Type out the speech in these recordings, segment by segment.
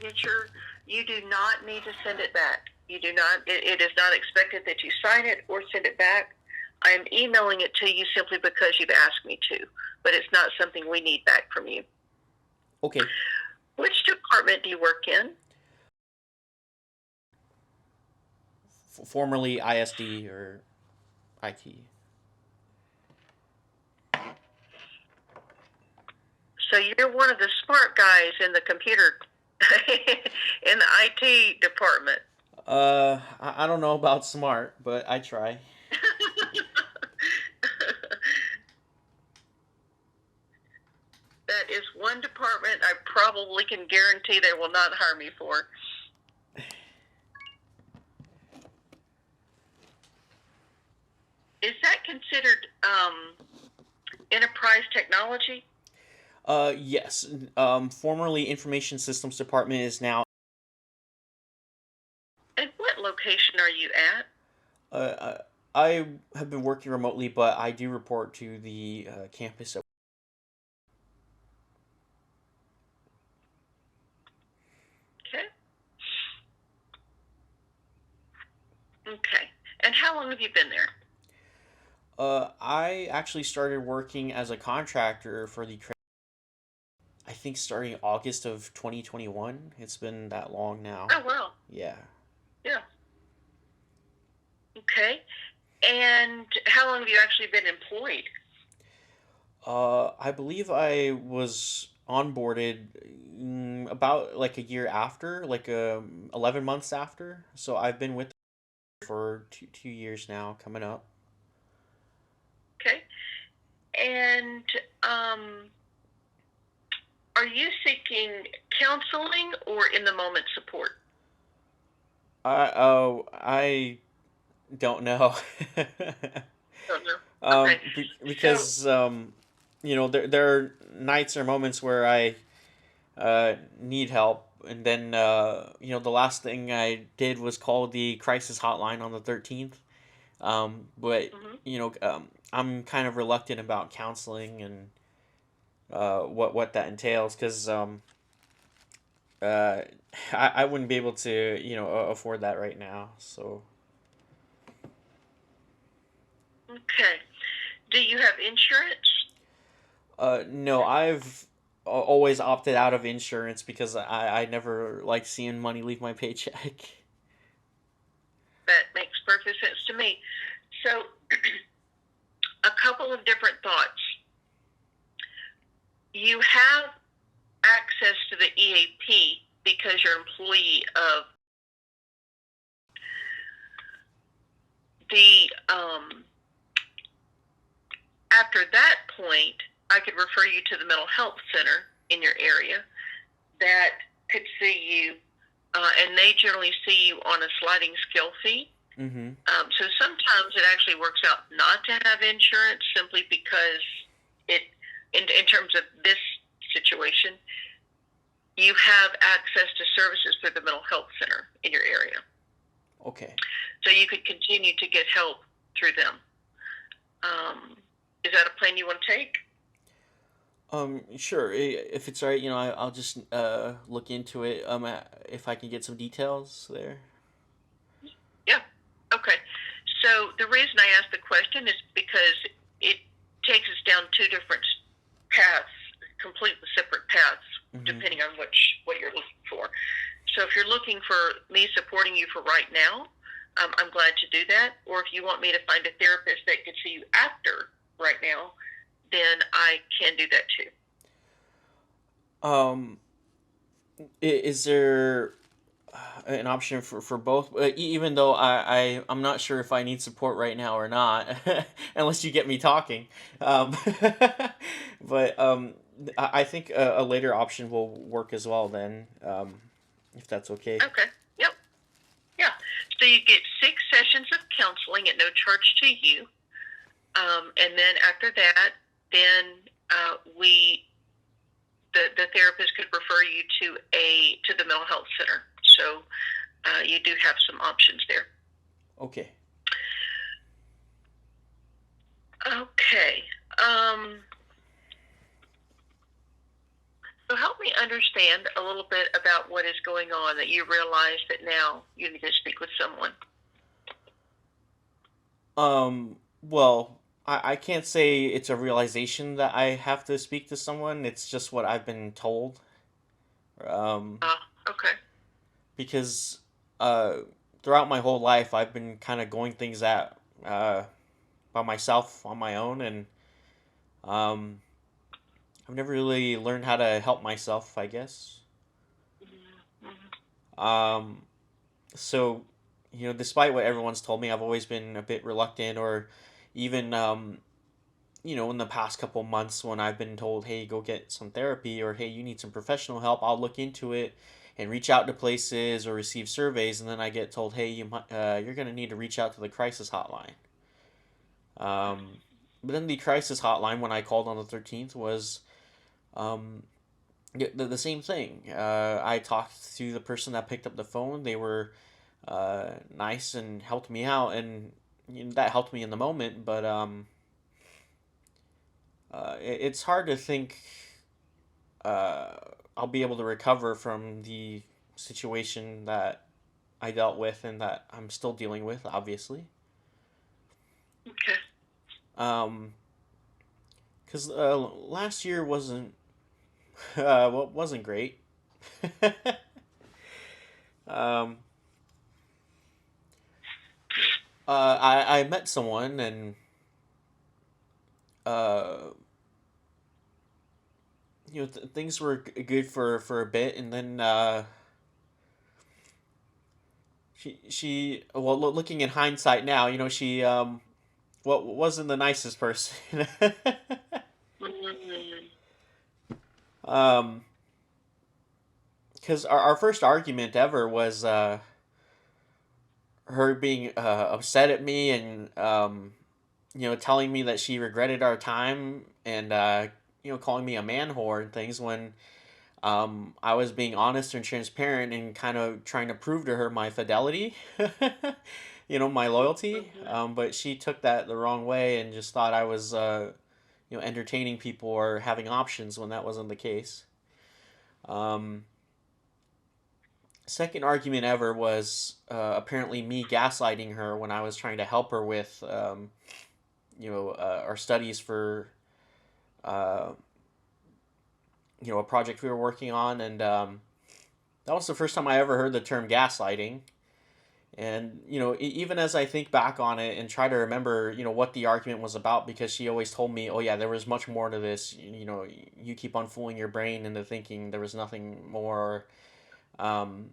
signature, you do not need to send it back. You do not. It is not expected that you sign it or send it back. I am emailing it to you simply because you've asked me to, but it's not something we need back from you. Okay. Which department do you work in? Formerly ISD or IT. So you're one of the smart guys in the computer, in the IT department. I don't know about smart, but I try. That is one department I probably can guarantee they will not hire me for. Is that considered enterprise technology? Yes. Formerly Information Systems Department is now. And what location are you at? I have been working remotely, but I do report to the campus. Okay. Okay. And how long have you been there? I actually started working as a contractor for the. I think starting August of 2021. It's been that long now. Oh, wow. Yeah. Yeah. Okay. And how long have you actually been employed? I believe I was onboarded about like a year after, like 11 months after. So I've been with them for two years now, coming up. Okay. And are you seeking counseling or in the moment support? I don't know. Don't know. Okay. So, Because there are nights or moments where I need help, and then the last thing I did was call the crisis hotline on the 13th. But mhm. I'm kind of reluctant about counseling and what that entails because uh, I wouldn't be able to afford that right now. So Okay. Do you have insurance? no, I've always opted out of insurance because I never like seeing money leave my paycheck. That makes perfect sense to me. So, a couple of different thoughts. You have access to the EAP because you're an employee of the. After that point, I could refer you to the mental health center in your area that could see you, and they generally see you on a sliding scale fee. Mm-hmm. So sometimes it actually works out not to have insurance simply because in terms of this situation, you have access to services through the mental health center in your area. Okay. So you could continue to get help through them. Is that a plan you want to take? Sure. If it's all right, I'll just look into it. If I can get some details there. Yeah. Okay. So the reason I asked the question is because it takes us down two different paths, completely separate paths, Mm-hmm. depending on what you're looking for. So if you're looking for me supporting you for right now, I'm glad to do that. Or if you want me to find a therapist that could see you after right now, then I can do that too. Um, is there an option for both? Even though I'm not sure if I need support right now or not, unless you get me talking. Um, but I think a later option will work as well. Then, if that's okay. Okay. Yep. Yeah. So you get 6 sessions of counseling at no charge to you. And then after that, then we the therapist could refer you to the mental health center. So you do have some options there. Okay. Okay. So help me understand a little bit about what is going on that you realize that now you need to speak with someone. Well, I can't say it's a realization that I have to speak to someone. It's just what I've been told. Um, Okay. because uh, throughout my whole life, I've been kind of going things at by myself on my own, and um, I've never really learned how to help myself, I guess. Mm-hmm. Um, so, despite what everyone's told me, I've always been a bit reluctant, or even in the past couple months when I've been told, hey, go get some therapy, or hey, you need some professional help, I'll look into it and reach out to places or receive surveys, and then I get told, hey, you're going to need to reach out to the crisis hotline. But then the crisis hotline, when I called on the 13th, was um, the same thing. I talked to the person that picked up the phone. They were nice and helped me out, and that helped me in the moment, but it's hard to think uh, I'll be able to recover from the situation that I dealt with and that I'm still dealing with, obviously. Okay. Um, because last year wasn't wasn't great. um, I met someone and uh, things were good for a bit, and then she well, looking in hindsight now, she wasn't the nicest person. Mm-hmm. um, because our first argument ever was her being upset at me and telling me that she regretted our time and calling me a man whore and things when I was being honest and transparent and kind of trying to prove to her my fidelity, my loyalty. Mm-hmm. But she took that the wrong way and just thought I was, entertaining people or having options when that wasn't the case. Um, Second argument ever was apparently me gaslighting her when I was trying to help her with, our studies for, uh, a project we were working on, and that was the first time I ever heard the term gaslighting. And even as I think back on it and try to remember, what the argument was about, because she always told me, "Oh yeah, there was much more to this. You keep on fooling your brain into thinking there was nothing more." Um,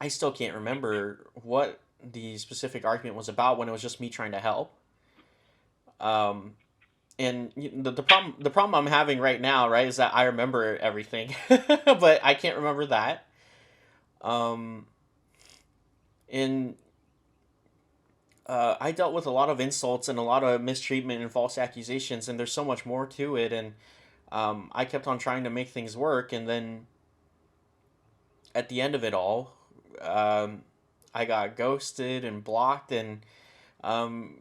I still can't remember what the specific argument was about when it was just me trying to help. Um, and the problem I'm having right now, right, is that I remember everything, but I can't remember that. Um, and I dealt with a lot of insults and a lot of mistreatment and false accusations, and there's so much more to it. And I kept on trying to make things work, and then at the end of it all, um, I got ghosted and blocked, and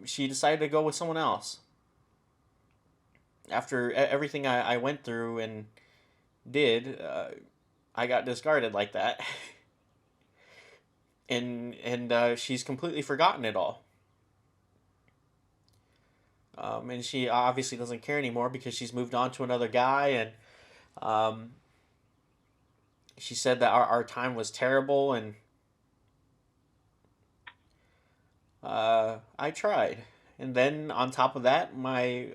she decided to go with someone else. After everything I went through and did, I got discarded like that, and she's completely forgotten it all. And she obviously doesn't care anymore because she's moved on to another guy, and um, she said that our time was terrible, and I tried. And then on top of that, my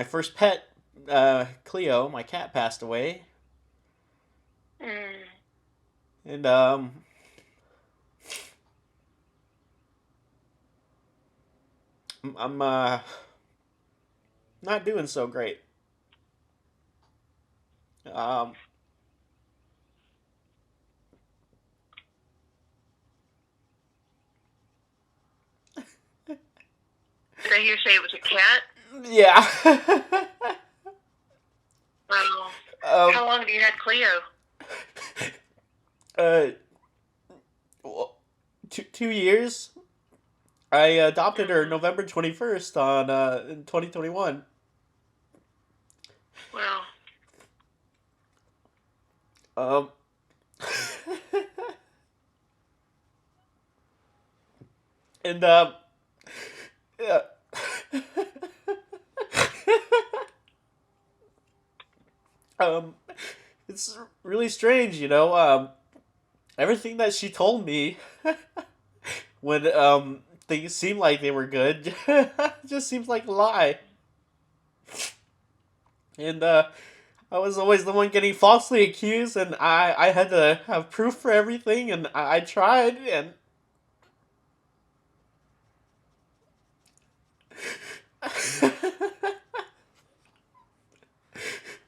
first pet, Cleo, my cat, passed away, Mm. and I'm not doing so great. Um, Did I hear you say it was a cat? yeah. Wow. um, How long have you had Cleo? uh, well, 2 years. I adopted her Mm-hmm. November 21st on in 2021. Well, Um, and yeah. um, it's really strange, you know. Everything that she told me when things seemed like they were good just seems like a lie. And I was always the one getting falsely accused, and I had to have proof for everything, and I tried, and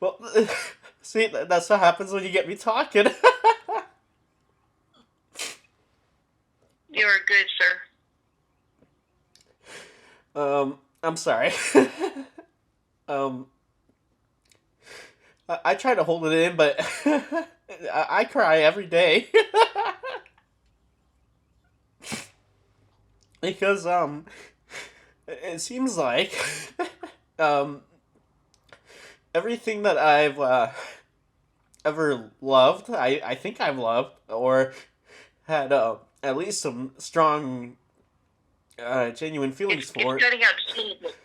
well, see, that's what happens when you get me talking. you're good, sir. I'm sorry. um, I try to hold it in, but I cry every day because it seems like um everything that I've ever loved, I think I've loved or had at least some strong, genuine feelings It's for it. cutting out just a little bit,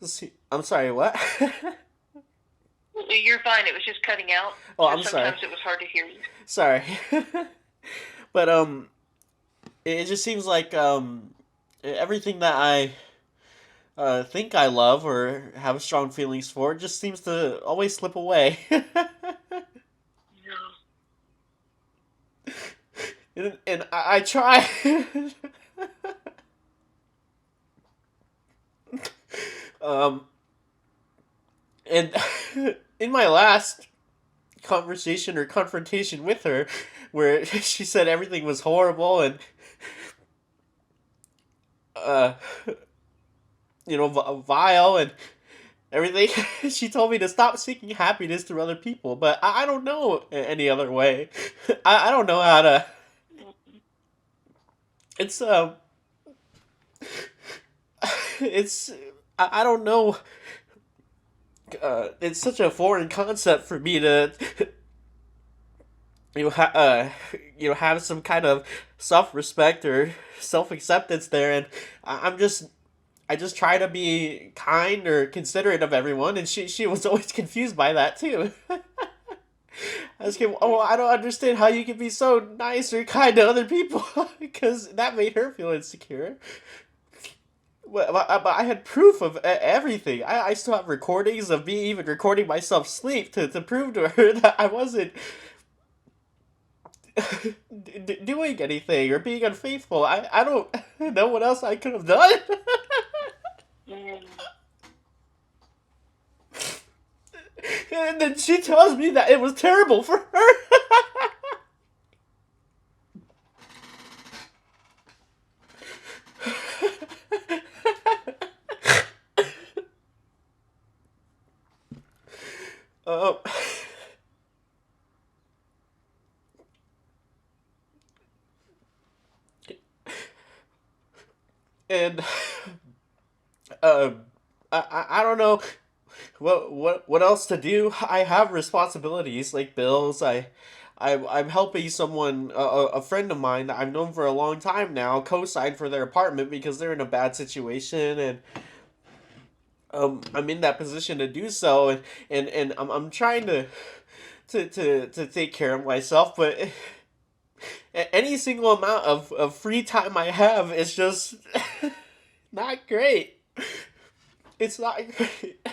sir. I'm sorry, what? You're fine. It was just cutting out, Oh, so I'm sorry. sometimes it was hard to hear you. Sorry. But it just seems like everything that I think I love or have strong feelings for just seems to always slip away. No. And I try. um, and in my last conversation or confrontation with her, where she said everything was horrible and uh, vile and everything, she told me to stop seeking happiness through other people. But I don't know any other way. I don't know how to. It's it's I don't know. It's such a foreign concept for me to have some kind of self respect or self acceptance there, and I'm just I just try to be kind or considerate of everyone, and she was always confused by that too. I was like, oh, I don't understand how you can be so nice or kind to other people, because that made her feel insecure. But I had proof of everything. I still have recordings of me even recording myself sleep to prove to her that I wasn't doing anything or being unfaithful. I don't know what else I could have done. Mm. And then she tells me that it was terrible for her. um, and um, I don't know what else to do. I have responsibilities like bills. I'm helping someone, a friend of mine that I've known for a long time now, co-sign for their apartment because they're in a bad situation, and I'm in that position to do so, and I'm trying to take care of myself, but any single amount of free time I have is just not great. It's not great.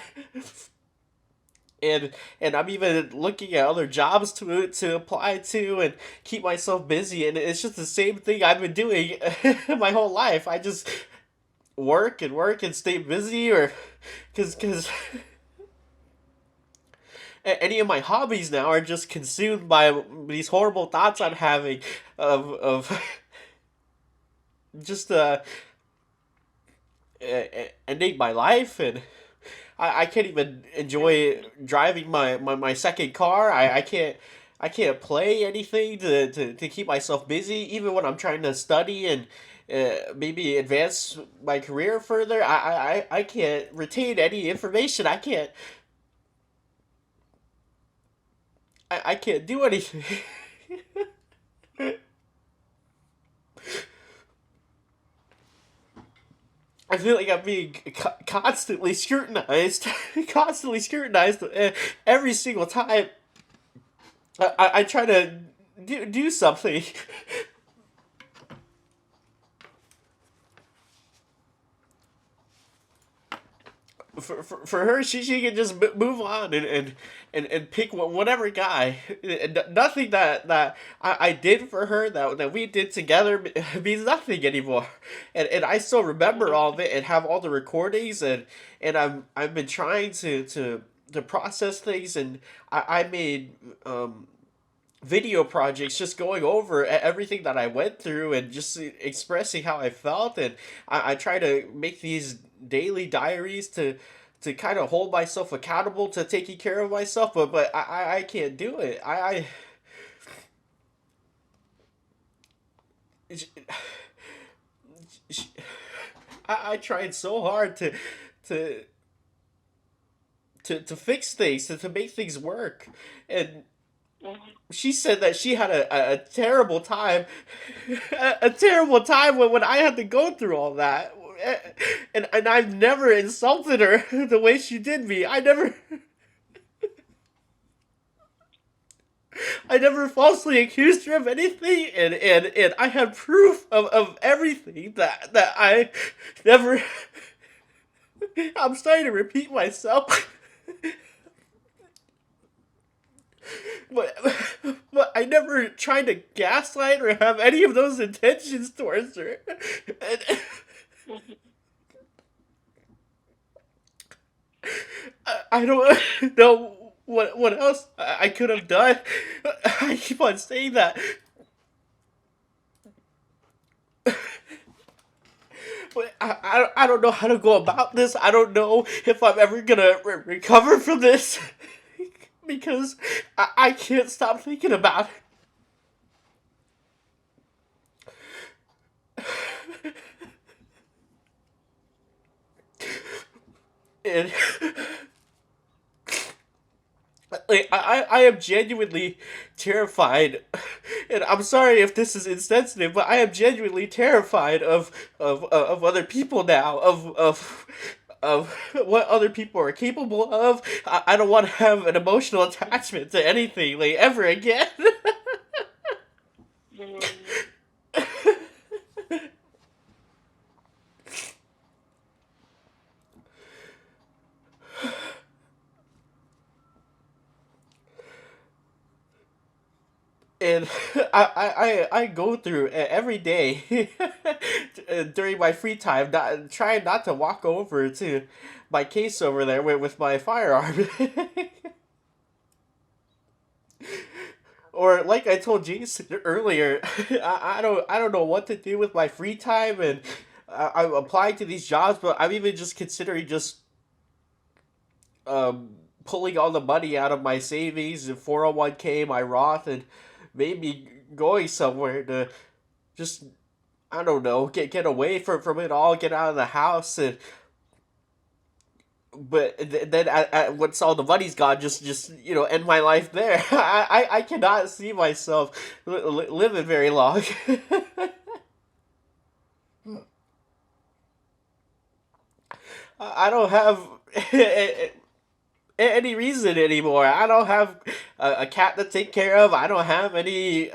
and and I'm even looking at other jobs to apply to and keep myself busy, and it's just the same thing I've been doing my whole life. I just work and stay busy, or because any of my hobbies now are just consumed by these horrible thoughts I'm having of just ending my life, and I can't even enjoy driving my second car. I can't play anything to keep myself busy, even when I'm trying to study and maybe advance my career further. I can't retain any information. I can't I can't do anything. I feel like I'm being constantly scrutinized, constantly scrutinized every single time I try to do something. For her, she can just move on and pick whatever guy. Nothing that I did for her, that we did together, means nothing anymore. And I still remember all of it and have all the recordings, and I've been trying to process things, and I made video projects just going over everything that I went through and just expressing how I felt, and I try to make these daily diaries to kind of hold myself accountable to taking care of myself, but I can't do it. I tried so hard to to fix things, to make things work, and she said that she had a terrible time, a terrible time when I had to go through all that. And I've never insulted her the way she did me. I never falsely accused her of anything, and I have proof of everything that I never. I'm starting to repeat myself. but but I never tried to gaslight or have any of those intentions towards her. And I don't know what else I could have done. I keep on saying that, but I don't know how to go about this. I don't know if I'm ever gonna recover from this because I can't stop thinking about it. And like I am genuinely terrified, and I'm sorry if this is insensitive, but I am genuinely terrified of other people now, of what other people are capable of. I don't want to have an emotional attachment to anything like ever again. And I go through every day during my free time, not trying not to walk over to my case over there with my firearm. Or like I told Jason earlier, I don't know what to do with my free time, and I'm applying to these jobs, but I'm even just considering just pulling all the money out of my savings and 401k, my Roth, and maybe going somewhere to just, I don't know, get away from it all, get out of the house, and but then once all the money's gone, just end my life there. I cannot see myself living very long. I don't have any reason anymore. I don't have a cat to take care of. I don't have any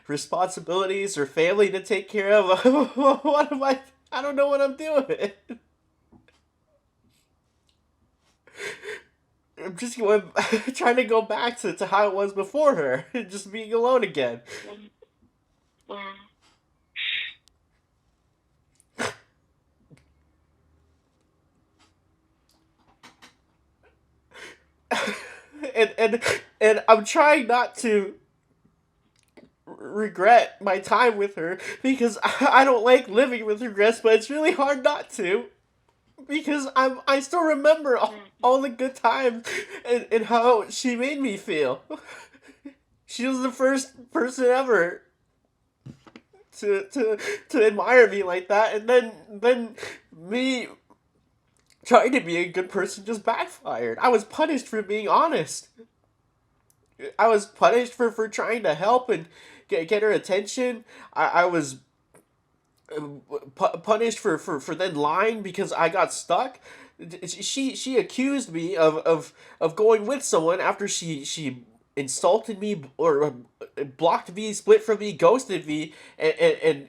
responsibilities or family to take care of. What am I? I don't know what I'm doing. I'm just going, trying to go back to how it was before her, just being alone again. and and and I'm trying not to regret my time with her because I don't like living with regrets, but it's really hard not to because I still remember all the good times and how she made me feel. She was the first person ever to admire me like that, and then me trying to be a good person just backfired. I was punished for being honest. I was punished for trying to help and get her attention. I was punished for then lying because I got stuck. She accused me of going with someone after she insulted me or blocked me, split from me, ghosted me, I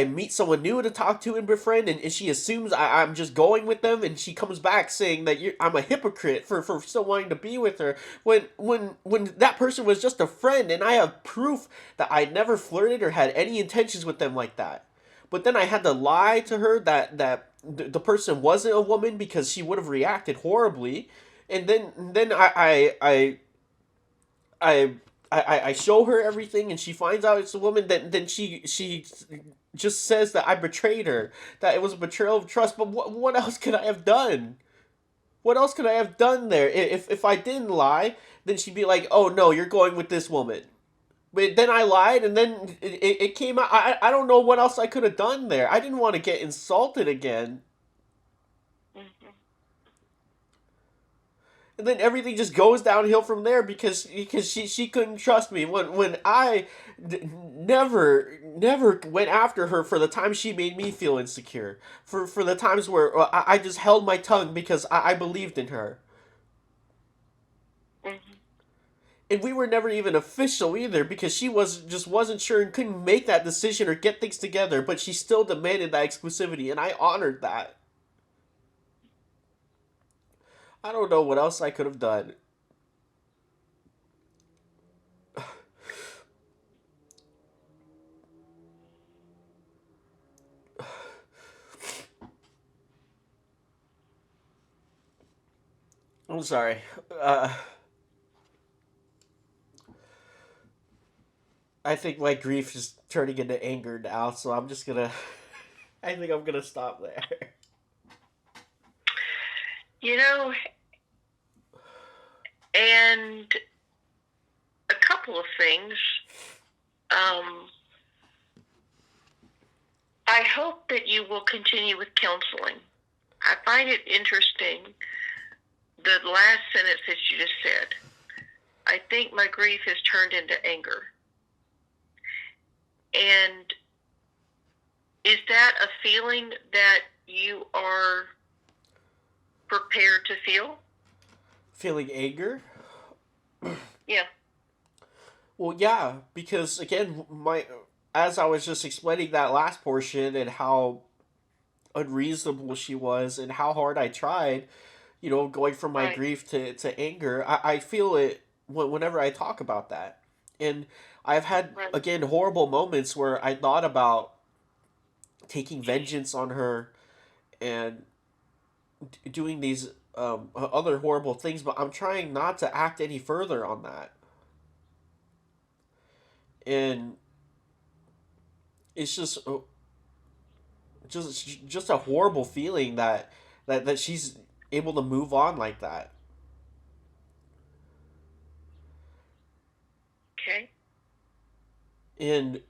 meet someone new to talk to and befriend, and she assumes I'm just going with them, and she comes back saying that I'm a hypocrite for still wanting to be with her when that person was just a friend, and I have proof that I never flirted or had any intentions with them like that. But then I had to lie to her that the person wasn't a woman because she would have reacted horribly, and then I I show her everything and she finds out it's a woman. Then she just says that I betrayed her, that it was a betrayal of trust. But what else could I have done? What else could I have done there? If I didn't lie, then she'd be like, "Oh no, you're going with this woman." But then I lied, and then it came out. I don't know what else I could have done there. I didn't want to get insulted again. Mhm. And then everything just goes downhill from there because she couldn't trust me when never went after her for the times she made me feel insecure, for the times where I just held my tongue because I believed in her. Mhm. And we were never even official either because she wasn't sure and couldn't make that decision or get things together, but she still demanded that exclusivity, and I honored that. I don't know what else I could have done. I'm sorry. uh I think my grief is turning into anger now, so I'm just gonna. I think I'm gonna stop there. You know, and a couple of things. Um, I hope that you will continue with counseling. I find it interesting the last sentence that you just said. I think my grief has turned into anger. And is that a feeling that you are prepared to feel? Feeling anger? Yeah. Well, yeah, because again, my as I was just explaining that last portion and how unreasonable she was and how hard I tried, going from my Right. grief to anger, I feel it whenever I talk about that. And I've had, Right. again, horrible moments where I thought about taking vengeance on her and doing these other horrible things, but I'm trying not to act any further on that. And it's just a horrible feeling that she's able to move on like that. Okay. And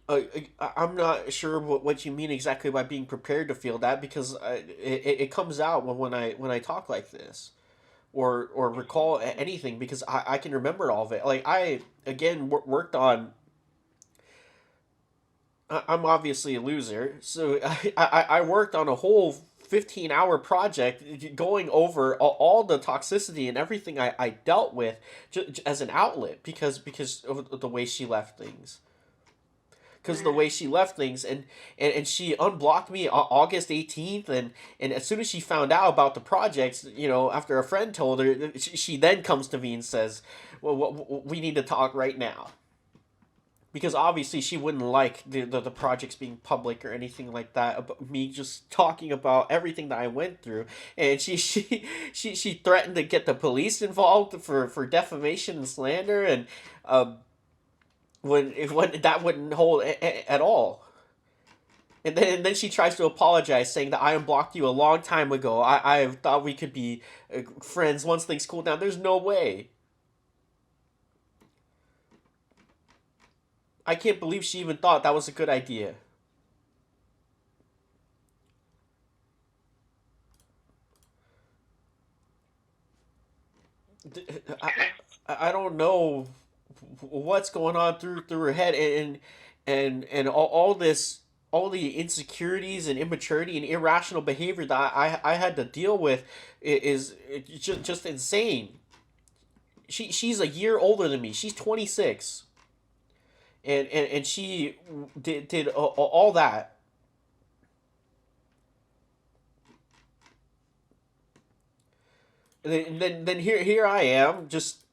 I'm not sure what you mean exactly by being prepared to feel that because it comes out when I talk like this or recall anything because I can remember all of it. Like I again worked on. I'm obviously a loser, so I worked on a whole 15-hour project going over all the toxicity and everything I dealt with as an outlet because of the way she left things. Because of the Mm. way she left things, and she unblocked me August 18th, and as soon as she found out about the projects, after a friend told her, she then comes to me and says, well, we need to talk right now, because obviously she wouldn't like the projects being public or anything like that, about me just talking about everything that I went through. And she threatened to get the police involved for defamation and slander, and when that wouldn't hold at all. And then she tries to apologize, saying that I unblocked you a long time ago. I thought we could be friends once things cool down. There's no way. I can't believe she even thought that was a good idea. I, Okay. know what's going on through her head, and all this, all the insecurities and immaturity and irrational behavior that I had to deal with is just insane. She's a year older than me. She's 26, and she did all that. And then here I am, just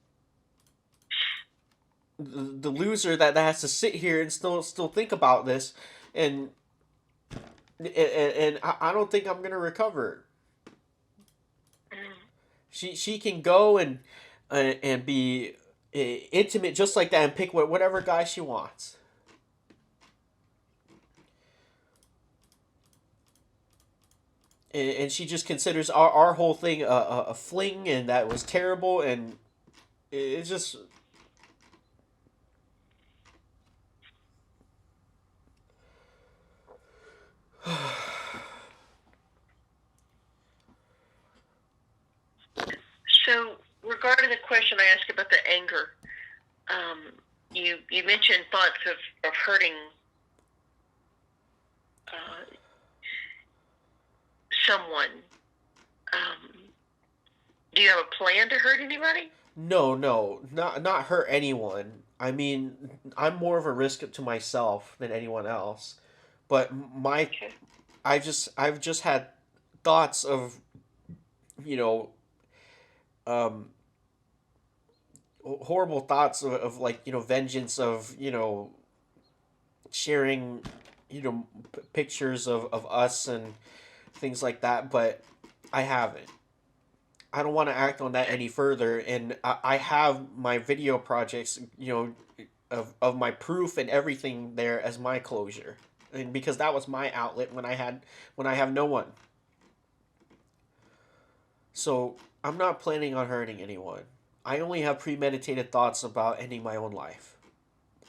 the loser that has to sit here and still think about this, and and I don't think I'm gonna recover. She can go and be intimate just like that and pick whatever guy she wants. And she just considers our whole thing a fling, and that was terrible, and it's just. So, regarding the question I asked about the anger, um, you mentioned thoughts of hurting uh, someone. Um, do you have a plan to hurt anybody? No, no, not hurt anyone. I mean, I'm more of a risk to myself than anyone else. But my Okay. I've just had thoughts of, you know, um horrible thoughts of like, vengeance, of, sharing, pictures of us and things like that, but I haven't. I don't want to act on that Okay. any further, and I have my video projects, of my proof and everything there as my closure, and because that was my outlet when I have no one. So I'm not planning on hurting anyone. I only have premeditated thoughts about ending my own life.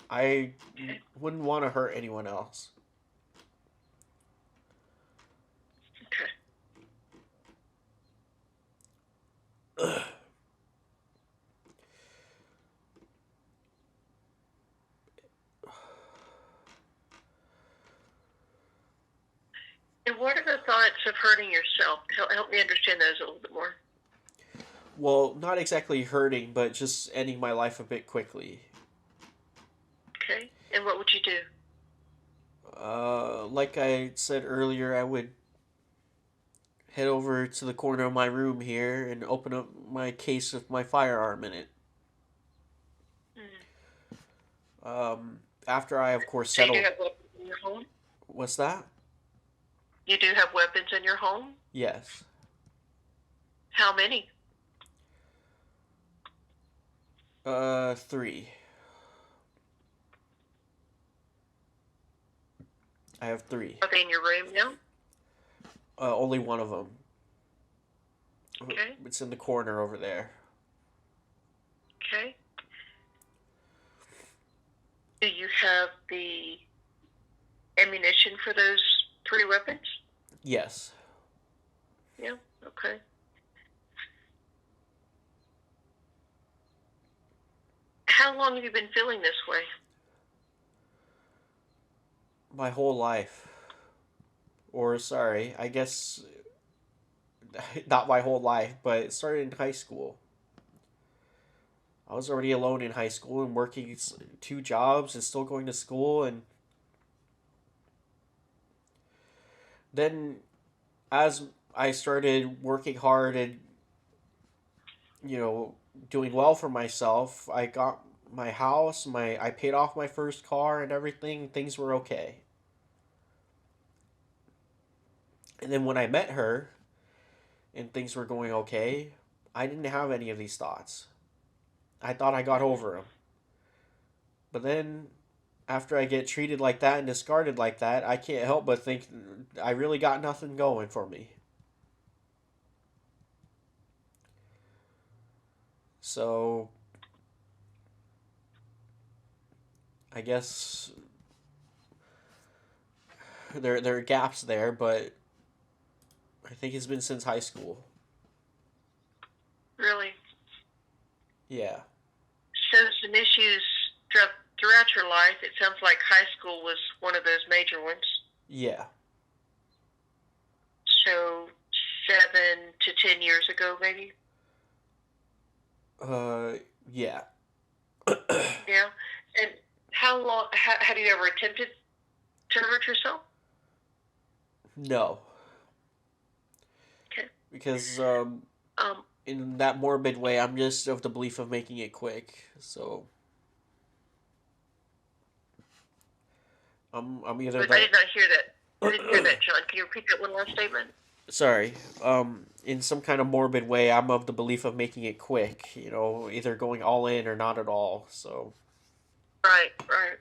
I Okay. wouldn't want to hurt anyone else. Okay. And what are the thoughts of hurting yourself? Help me understand those a little bit more. Well, not exactly hurting, but just ending my life a bit quickly. Okay. And what would you do? Like I said earlier, I would head over to the corner of my room here and open up my case with my firearm in it. Mm. After I, of course, So you do settle. have weapons in your home? What's that? You do have weapons in your home? Yes. How many? Three. I have three. Are they in your room now? Only one of them. Okay. It's in the corner over there. Okay. Do you have the ammunition for those three weapons? Yes. Yeah. Okay. How long have you been feeling this way? My whole life. Or, sorry, I guess not my whole life, but it started in high school. I was already alone in high school and working two jobs and still going to school. And then, as I started working hard and, you know, doing well for myself, I got my house, I paid off my first car and everything. Things were okay. And then when I met her and things were going okay, I didn't have any of these thoughts. I thought I got over them. But then, after I get treated like that and discarded like that, I can't help but think I really got nothing going for me. So, I guess there are gaps there, but I think it's been since high school. Really? Yeah. So some issues throughout your life. It sounds like high school was one of those major ones. Yeah. So 7 to 10 years ago, maybe. Yeah. Yeah. And how long? Have you ever attempted to hurt yourself? No, Okay. because Um, in that morbid way, I'm just of the belief of making it quick. So I'm either but I that. did not hear that. I didn't hear that, John. Can you repeat that one last statement? Sorry. In some kind of morbid way, I'm of the belief of making it quick. Either going all in or not at all. So Right, right.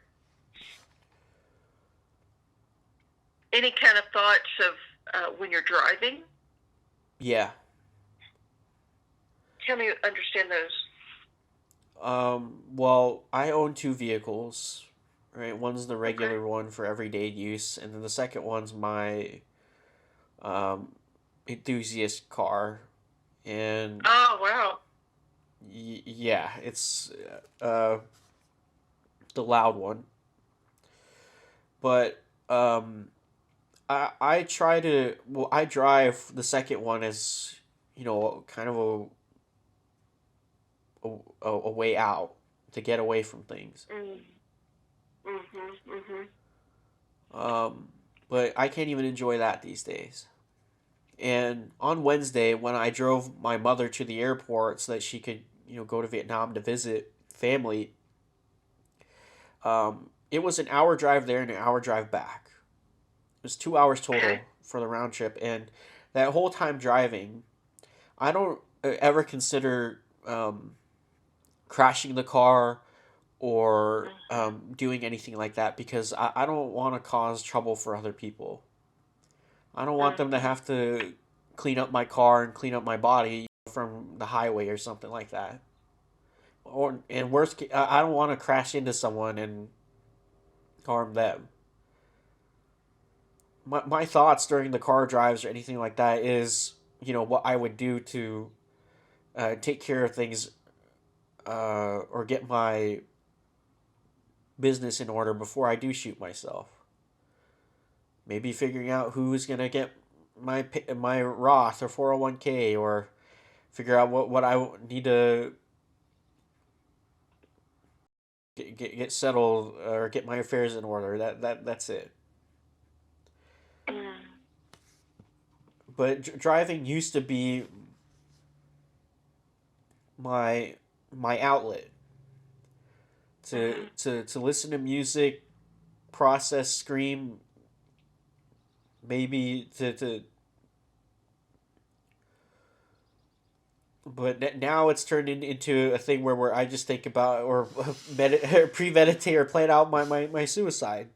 Any kind of thoughts of when you're driving? yeah. Help me understand those. Well, I own two vehicles. Right, one's the Okay. regular one for everyday use, and then the second one's my um, enthusiast car, and Oh, wow. yeah, it's uh, the loud one. But I try to I drive the second one as kind of a way out to get away from things. Mm. Mhm. Mhm. Um, but I can't even enjoy that these days. And on Wednesday, when I drove my mother to the airport so that she could, go to Vietnam to visit family, it was an hour drive there and an hour drive back. It was 2 hours Okay. total for the round trip, and that whole time driving, I don't ever consider crashing the car or Mhm. doing anything like that because I don't want to cause trouble for other people. I don't want them to Mhm. have to clean up my car and clean up my body from the highway or something like that. Or in worst case, I don't want to crash into someone and harm them. My thoughts during the car drives or anything like that is, what I would do to take care of things or get my business in order before I do shoot myself. Maybe figuring out who's gonna get my Roth or 401k, or figure out what I need to get settled or get my affairs in order. That's it. Mm. But driving used to be my my outlet to Mhm. to listen to music, process, scream, maybe to. But now it's turned into a thing where I just think about or premeditate or plan out my suicide.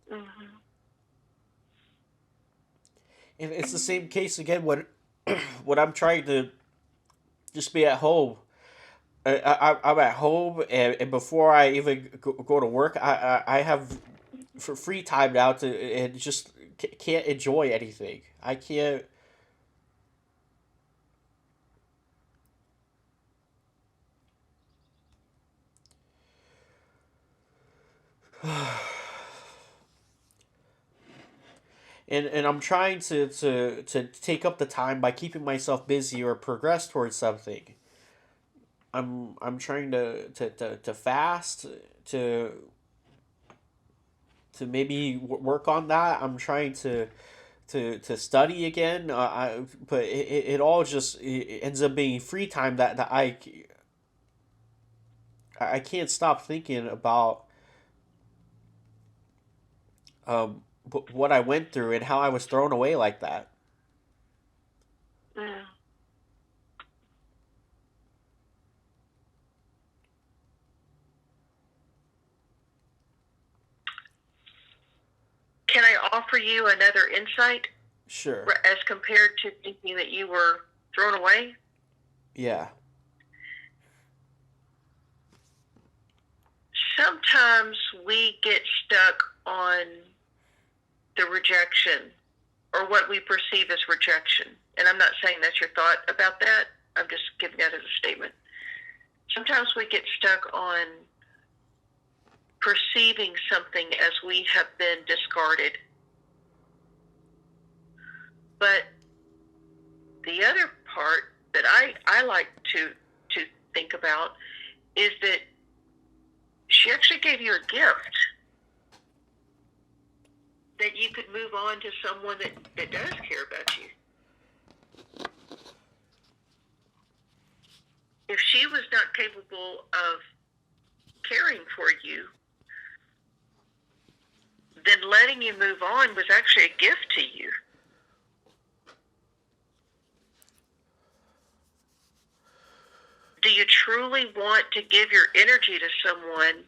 Mhm. And it's the same case again when when I'm trying to just be at home. I'm at home, and before I even go to work, I have for free time now to and just can't enjoy anything. I can't. And I'm trying to take up the time by keeping myself busy or progress towards something. I'm trying to fast to to maybe work on that. I'm trying to study again. But it all just it ends up being free time that I can't stop thinking about what I went through and how I was thrown away like that. Mm. Can I offer you another insight Sure. as compared to thinking that you were thrown away? Yeah. Sometimes we get stuck on the rejection or what we perceive as rejection. And I'm not saying that's your thought about that. I'm just giving that as a statement. Sometimes we get stuck on perceiving something as we have been discarded. But the other part that I like to think about is that she actually gave you a gift that you could move on to someone that does care about you. If she was not capable of caring for you, then letting you move on was actually a gift to you. Do you truly want to give your energy to someone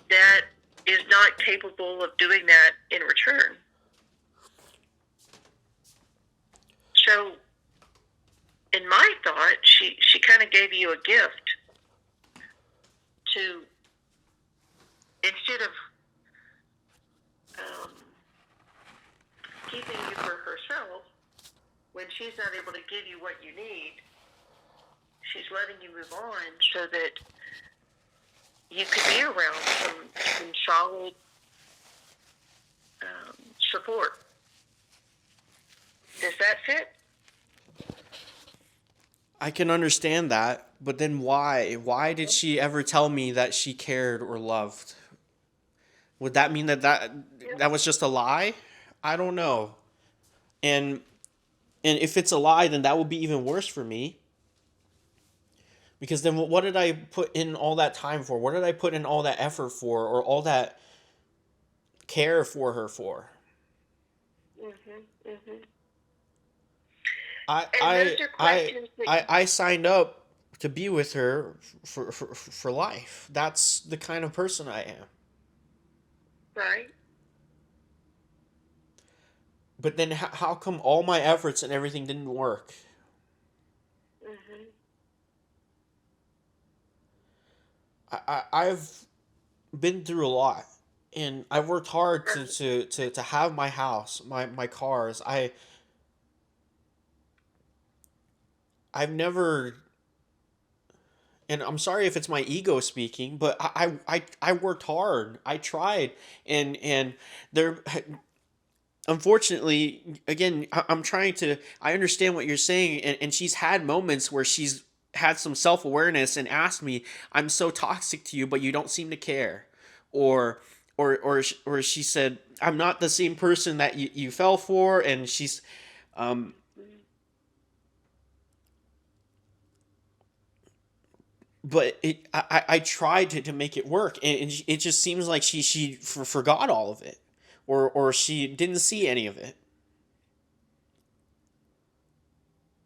that is not capable of doing that in return? So, in my thought, she kind of gave you a gift to, instead of keeping you for herself, when she's not able to give you what you need, she's letting you move on so that you can be around some solid support. Does that fit? I can understand that, but then why? Why did she ever tell me that she cared or loved? Would that mean that was just a lie? I don't know. And and if it's a lie, then that would be even worse for me. Because then what did I put in all that time for? What did I put in all that effort for, or all that care for her for? Mm-hmm, mm-hmm. I And I those are I questions that, I signed up to be with her for life. That's the kind of person I am. right? But then how come all my efforts and everything didn't work? Mm-hmm. I've been through a lot, and I've worked hard Right. to have my house, my cars. I've never, and I'm sorry if it's my ego speaking, but I worked hard. I tried, and there, unfortunately, again, I'm trying to. I understand what you're saying, and she's had moments where she's had some self awareness and asked me, "I'm so toxic to you, but you don't seem to care," or or she said, "I'm not the same person that you fell for," and she's um but I tried to make it work, and it just seems like she forgot all of it, or she didn't see any of it.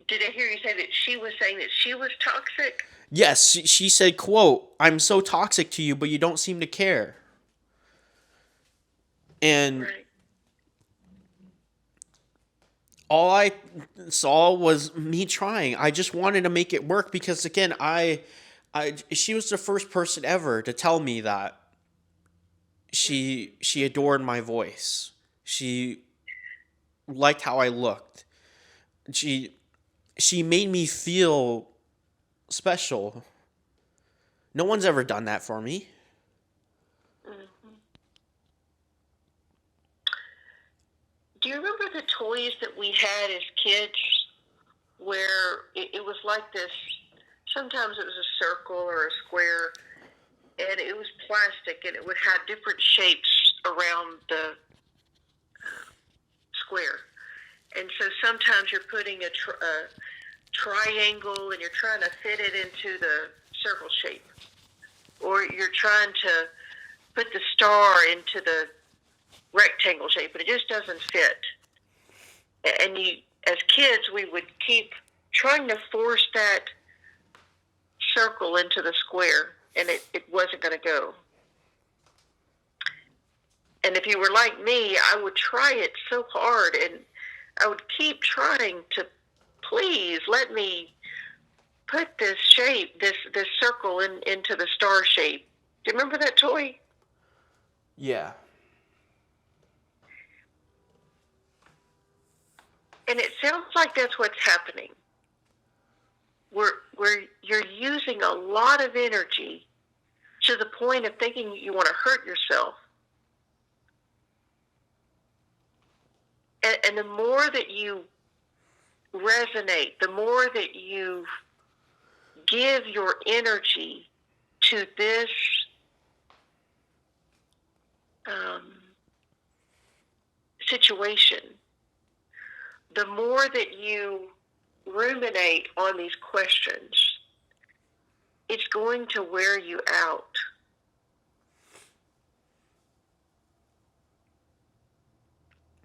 Did I hear you say that she was saying that she was toxic? Yes, she said, "quote I'm so toxic to you, but you don't seem to care." And Right. all I saw was me trying. I just wanted to make it work because again, I she was the first person ever to tell me that she adored my voice. She liked how I looked. She she made me feel special. No one's ever done that for me. Mm-hmm. Do you remember the toys that we had as kids where it was like this? Sometimes it was a circle or a square, and it was plastic, and it would have different shapes around the square. And so sometimes you're putting a triangle and you're trying to fit it into the circle shape, or you're trying to put the star into the rectangle shape, but it just doesn't fit. And you, as kids, we would keep trying to force that circle into the square, and it wasn't going to go. And if you were like me, I would try it so hard, and I would keep trying to, please let me put this shape, this circle into the star shape. Do you remember that toy? Yeah. And it sounds like that's what's happening where you're using a lot of energy to the point of thinking you want to hurt yourself. And the more that you resonate, the more that you give your energy to this situation, the more that you ruminate on these questions, it's going to wear you out.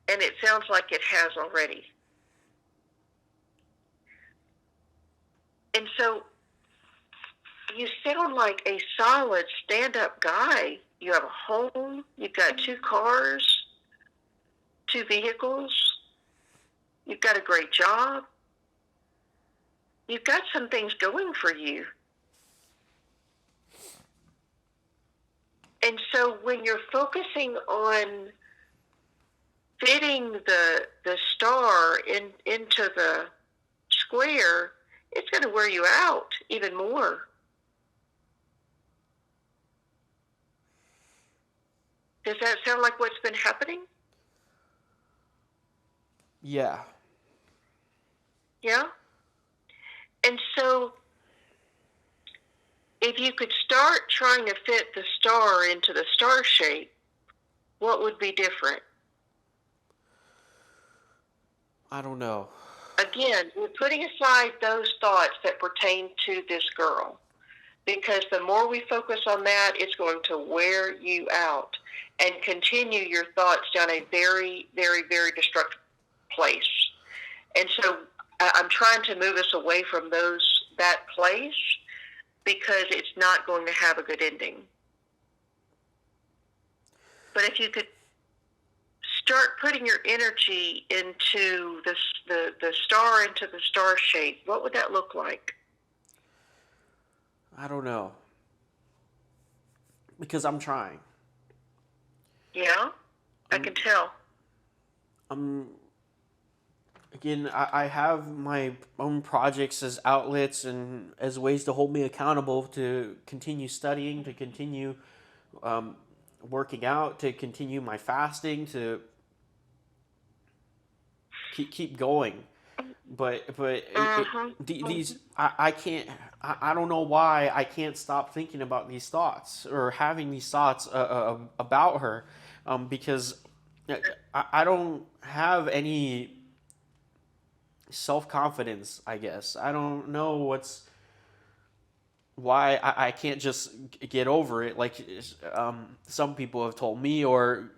And it sounds like it has already. And so you sound like a solid stand-up guy. You have a home, you've got 2 cars, 2 vehicles, you've got a great job. You've got some things going for you. And so when you're focusing on fitting the star into the square, it's going to wear you out even more. Does that sound like what's been happening? Yeah. Yeah? And so if you could start trying to fit the star into the star shape, what would be different? I don't know. Again, we're putting aside those thoughts that pertain to this girl, because the more we focus on that, it's going to wear you out and continue your thoughts down a very, very, very destructive place. And so I'm trying to move us away from that place, because it's not going to have a good ending. But if you could start putting your energy into the star, into the star shape, what would that look like? I don't know. Because I'm trying. Yeah? I can tell. Again, I have my own projects as outlets and as ways to hold me accountable to continue studying, to continue working out, to continue my fasting, to keep going. But these I can't. I don't know why I can't stop thinking about these thoughts or having these thoughts about her, because I don't have any self-confidence, I guess. I don't know why I can't just get over it, like some people have told me, or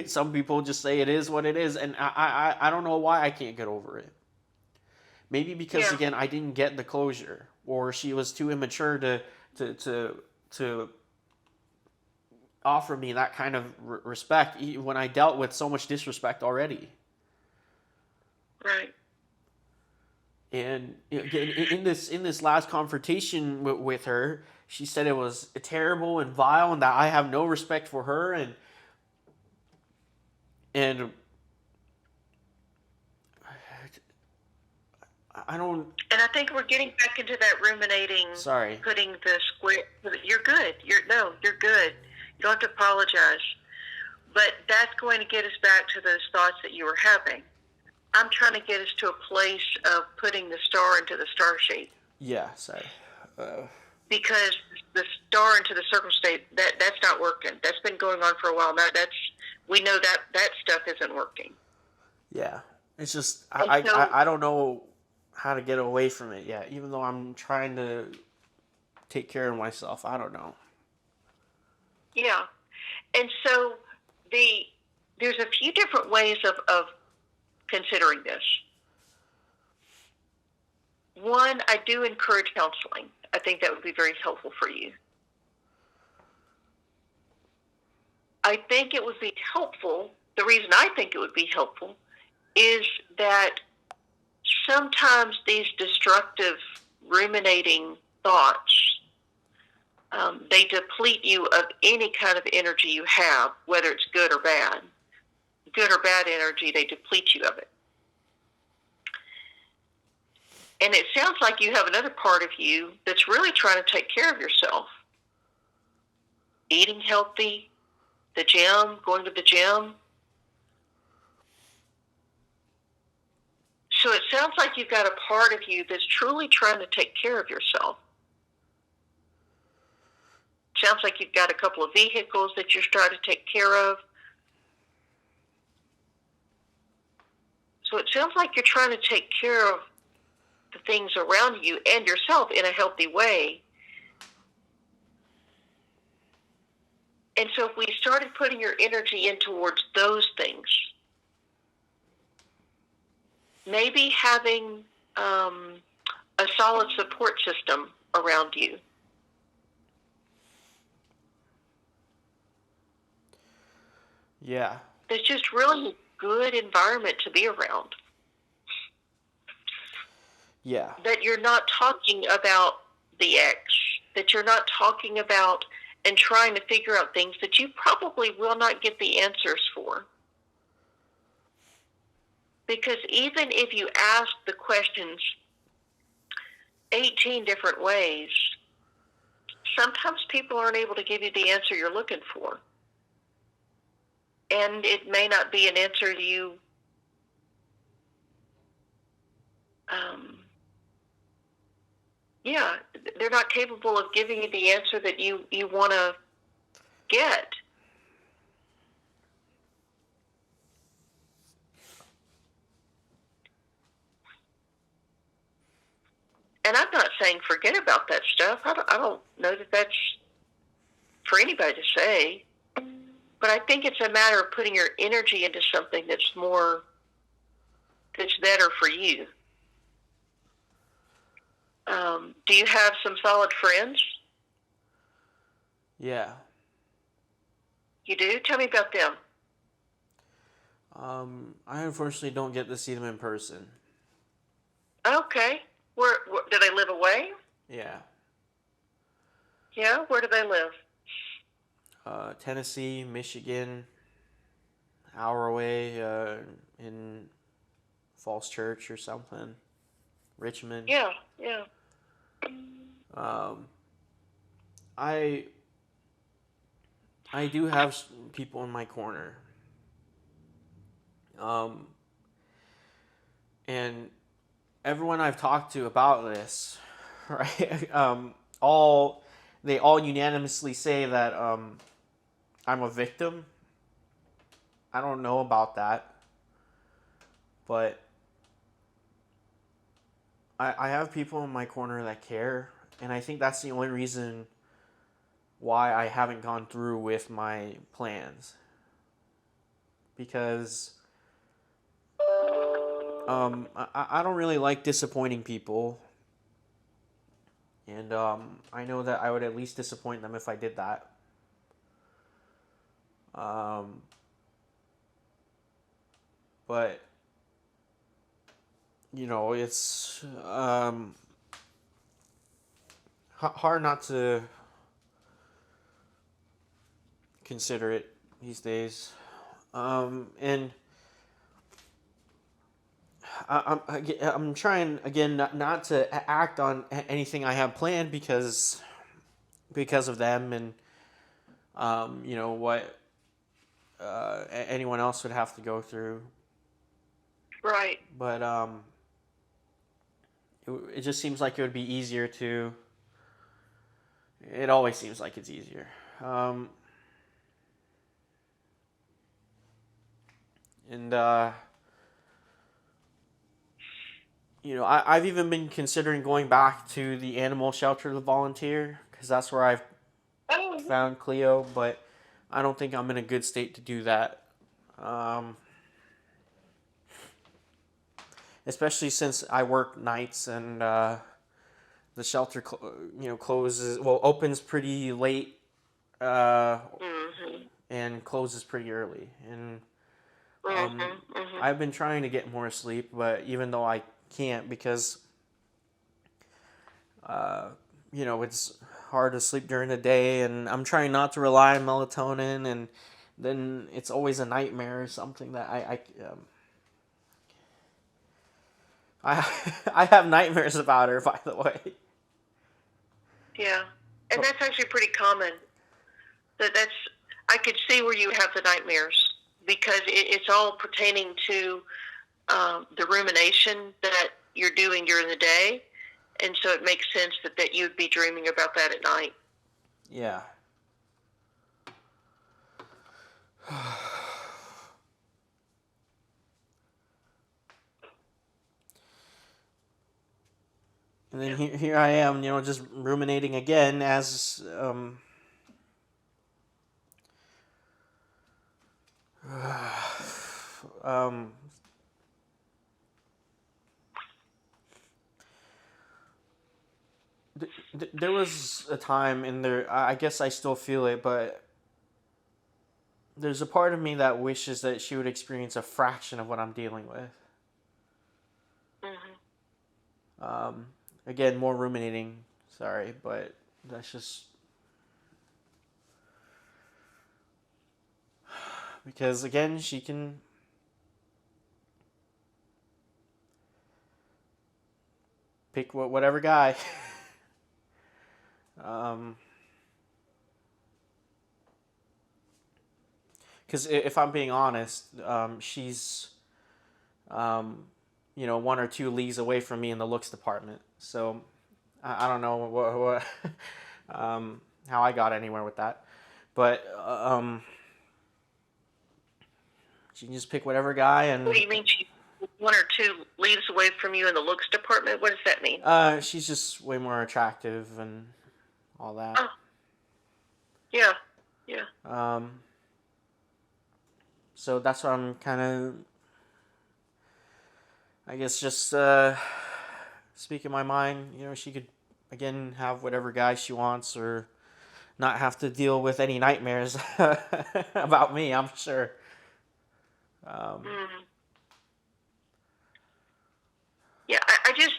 some people just say it is what it is, and I don't know why I can't get over it. Maybe because, again, I didn't get the closure, or she was too immature to offer me that kind of respect when I dealt with so much disrespect already. Right. And in this last confrontation with her, she said it was terrible and vile, and that I have no respect for her, and I don't. And I think we're getting back into that ruminating. Sorry. Putting the square. You're good. You're good. You don't have to apologize. But that's going to get us back to those thoughts that you were having. I'm trying to get us to a place of putting the star into the star shape. Yeah, sorry. Because the star into the circle shape, that's not working. That's been going on for a while now. We know that stuff isn't working. Yeah, it's just I don't know how to get away from it yet, even though I'm trying to take care of myself. I don't know. Yeah, and so there's a few different ways of considering this. One, I do encourage counseling. I think that would be very helpful for you. I think it would be helpful. The reason I think it would be helpful is that sometimes these destructive, ruminating thoughts, they deplete you of any kind of energy you have, whether it's good or bad. Good or bad energy, they deplete you of it. And it sounds like you have another part of you that's really trying to take care of yourself. Eating healthy, the gym, going to the gym. So it sounds like you've got a part of you that's truly trying to take care of yourself. Sounds like you've got a couple of vehicles that you're trying to take care of. So it sounds like you're trying to take care of the things around you and yourself in a healthy way. And so if we started putting your energy in towards those things, maybe having a solid support system around you. Yeah. It's just really a good environment to be around. Yeah. That you're not talking about the ex, that you're not talking about and trying to figure out things that you probably will not get the answers for. Because even if you ask the questions 18 different ways, sometimes people aren't able to give you the answer you're looking for. And it may not be an answer you they're not capable of giving you the answer that you want to get. And I'm not saying forget about that stuff. I don't know that that's for anybody to say. But I think it's a matter of putting your energy into something that's better for you. Do you have some solid friends? Yeah. You do? Tell me about them. I unfortunately don't get to see them in person. Okay. Where do they live away? Yeah. Yeah? Where do they live? Tennessee, Michigan, hour away, in Falls Church or something. Richmond. Yeah. I do have people in my corner. And everyone I've talked to about this, right? They all unanimously say that I'm a victim. I don't know about that, but I have people in my corner that care, and I think that's the only reason why I haven't gone through with my plans. Because I don't really like disappointing people, and I know that I would at least disappoint them if I did that. But it's hard not to consider it these days. And I'm trying again not to act on anything I have planned because of them and what anyone else would have to go through. Right. But it just seems like it would be easier to. It always seems like it's easier. And I've even been considering going back to the animal shelter to volunteer because that's where I've found Cleo, but I don't think I'm in a good state to do that. Especially since I work nights and the shelter closes, opens pretty late and closes pretty early. And I've been trying to get more sleep, but even though I can't because it's hard to sleep during the day, and I'm trying not to rely on melatonin, and then it's always a nightmare or something that I I have nightmares about her, by the way. Yeah, and that's actually pretty common. That's I could see where you have the nightmares because it's all pertaining to the rumination that you're doing during the day, and so it makes sense that you'd be dreaming about that at night. Yeah. And then here I am, just ruminating again as um, there was a time in there. I guess I still feel it, but there's a part of me that wishes that she would experience a fraction of what I'm dealing with. Um, Again, more ruminating. Sorry, but that's just because again she can pick whatever guy. um, because if I'm being honest, she's one or two leagues away from me in the looks department. So I don't know how I got anywhere with that, but she can just pick whatever guy. And what do you mean she's one or two leaves away from you in the looks department? What does that mean? She's just way more attractive and all that. Oh. Yeah, yeah. So that's what I'm kind of, I guess, just speaking my mind. She could again have whatever guy she wants, or not have to deal with any nightmares about me. I'm sure. Yeah, I just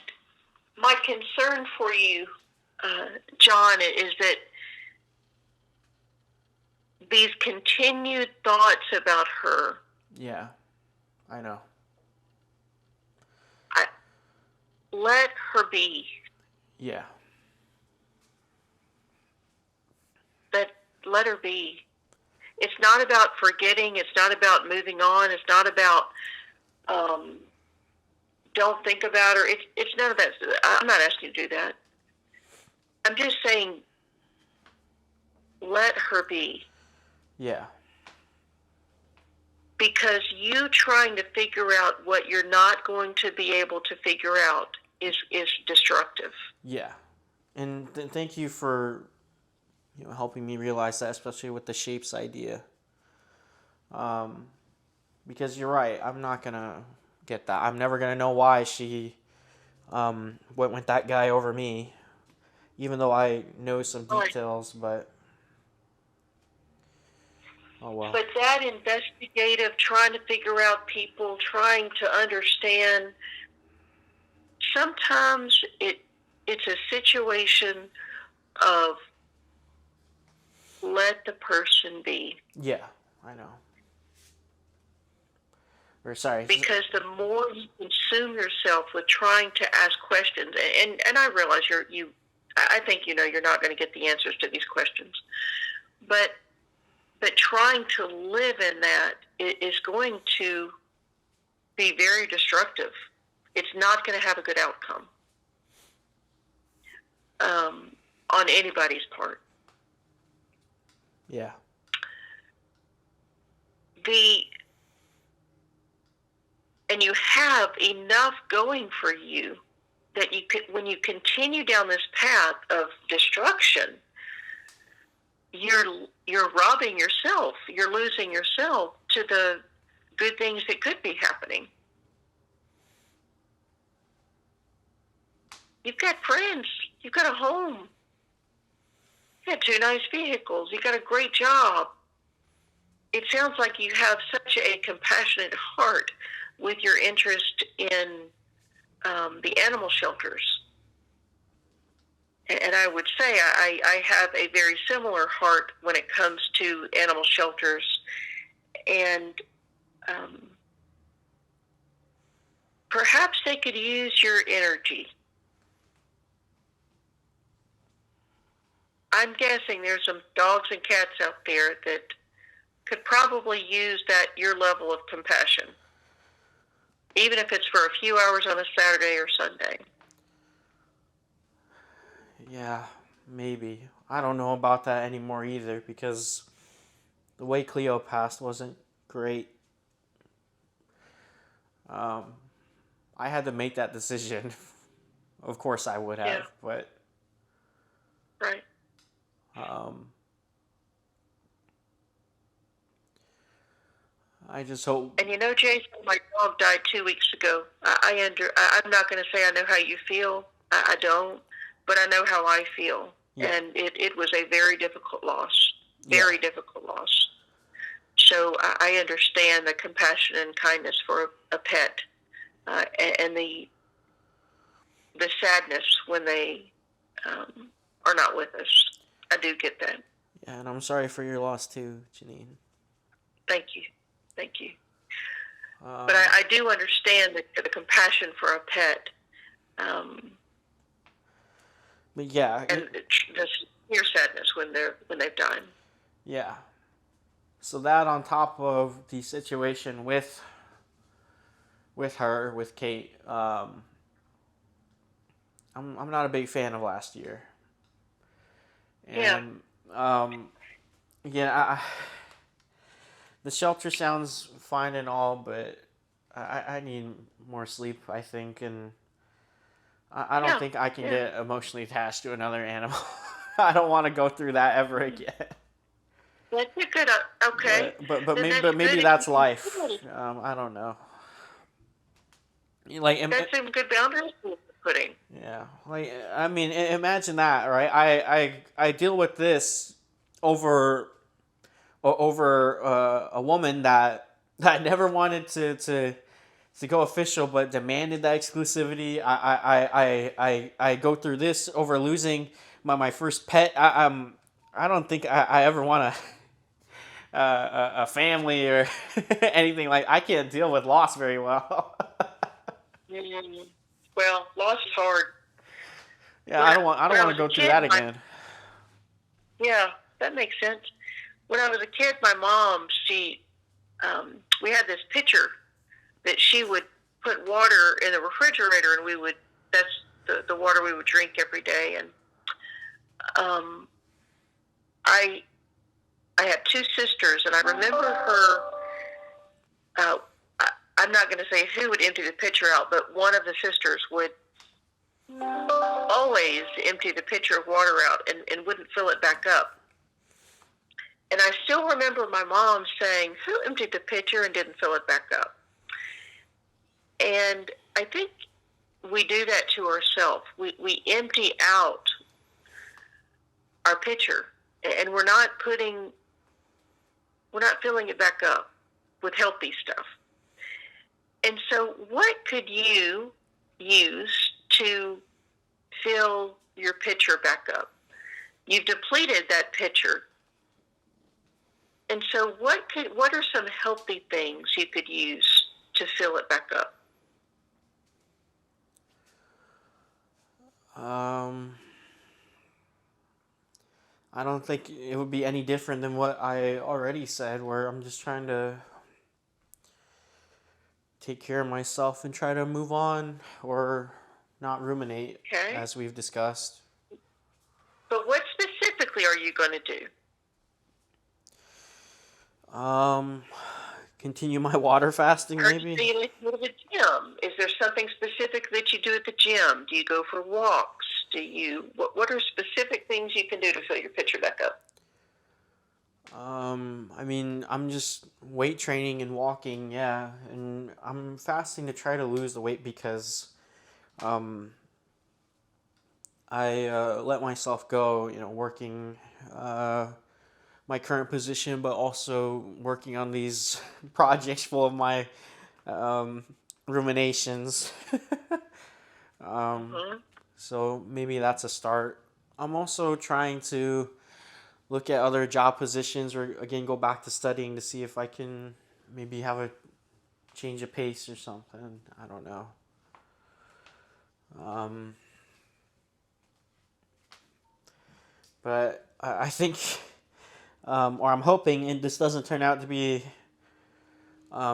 my concern for you, John, is that these continued thoughts about her. Yeah, I know. Let her be. Yeah. Let her be. It's not about forgetting. It's not about moving on. It's not about don't think about her. It's none of that. I'm not asking you to do that. I'm just saying let her be. Yeah. Because you trying to figure out what you're not going to be able to figure out is destructive. Yeah. And thank you for helping me realize that, especially with the shapes idea. Because you're right, I'm not gonna get that. I'm never gonna know why she went with that guy over me, even though I know some details. But oh well. But that investigative, trying to figure out people, trying to understand, sometimes it's a situation of let the person be. Yeah, I know. Or sorry. Because the more you consume yourself with trying to ask questions, and I realize I think you're not going to get the answers to these questions, but trying to live in that is going to be very destructive. It's not going to have a good outcome on anybody's part. Yeah. And you have enough going for you that when you continue down this path of destruction, you're robbing yourself. You're losing yourself to the good things that could be happening. You've got friends. You've got a home. You got 2 nice vehicles. You got a great job. It sounds like you have such a compassionate heart with your interest in the animal shelters. And I would say I have a very similar heart when it comes to animal shelters. And perhaps they could use your energy. I'm guessing there's some dogs and cats out there that could probably use that your level of compassion, even if it's for a few hours on a Saturday or Sunday. Yeah, maybe. I don't know about that anymore either because the way Cleo passed wasn't great. Um, I had to make that decision. Of course, I would Yeah, have, but right. um, I just hope. And Jason, my dog died 2 weeks ago. I'm not going to say I know how you feel. I don't, but I know how I feel, Yeah, and it was a very difficult loss. yeah, Very difficult loss. So I understand the compassion and kindness for a pet, and the sadness when they are not with us. I do get that. yeah, and I'm sorry for your loss too, Janine. Thank you. Thank you. But Um, I do understand the compassion for a pet, um, but yeah, and the sheer sadness when they've died. yeah. So that on top of the situation with her with Kate, I'm not a big fan of last year, Yeah. and um, yeah, the shelter sounds fine and all, but I need more sleep, I think, and I don't Yeah. think I can Yeah. get emotionally attached to another animal. I don't want to go through that ever again. That's a good. Okay. Then that's But maybe good. that's life. I don't know. Like That's some good boundaries you're putting. yeah, like I mean, imagine that, right? I deal with this over over a woman that never wanted to go official, but demanded that exclusivity. I go through this over losing my first pet. I don't think I ever want a family or anything like. I can't deal with loss very well. Mm. Well, loss is hard. Yeah, I When don't I want was to a go through kid, that again. yeah, that makes sense. When I was a kid, my mom, we had this pitcher that she would put water in the refrigerator, and that's the water we would drink every day. And um, I I had two sisters, and I remember her. Uh, I'm not going to say who would empty the pitcher out, but one of the sisters would always empty the pitcher of water out and wouldn't fill it back up. And I still remember my mom saying, "Who emptied the pitcher and didn't fill it back up?" And I think we do that to ourselves. We empty out our pitcher, and we're not filling it back up with healthy stuff. And so, what could you use to fill your pitcher back up? You've depleted that pitcher. And so what are some healthy things you could use to fill it back up? Um, I don't think it would be any different than what I already said, where I'm just trying to take care of myself and try to move on or not ruminate, Okay. as we've discussed. But what specifically are you going to do? Um, Continue my water fasting, Heard you maybe. say you like to go to the gym. Is there something specific that you do at the gym? Do you go for walks? What are specific things you can do to fill your pitcher back up? I mean, I'm just weight training and walking, yeah, and I'm fasting to try to lose the weight because, um, I let myself go, working my current position, but also working on these projects full of my um, ruminations. um, Mm-hmm. so maybe that's a start. I'm also trying to look at other job positions or again go back to studying to see if I can maybe have a change of pace or something. I don't know. Um, but I think, or I'm hoping, and this doesn't turn out to be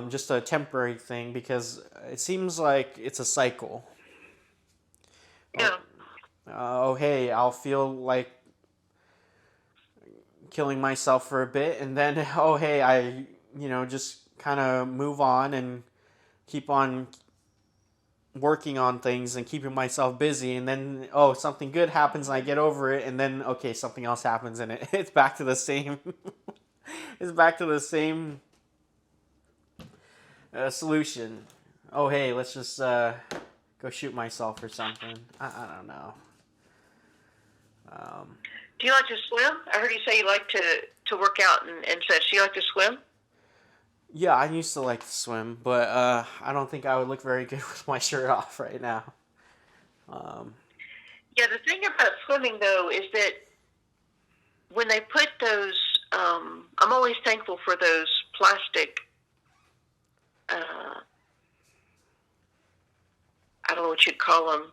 just a temporary thing, because it seems like it's a cycle. Oh, Yeah. hey, I'll feel like killing myself for a bit, and then oh hey, I just kind of move on and keep on working on things and keeping myself busy, and then oh, something good happens and I get over it, and then okay, something else happens and it's back to the same it's back to the same solution. Oh hey, let's just go shoot myself or something. I don't know. um, Do you like to swim? I heard you say you like to work out and such. Do you like to swim? yeah, I used to like to swim, but I don't think I would look very good with my shirt off right now. um, Yeah, the thing about swimming, though, is that when they put those, I'm always thankful for those plastic, I don't know what you'd call them,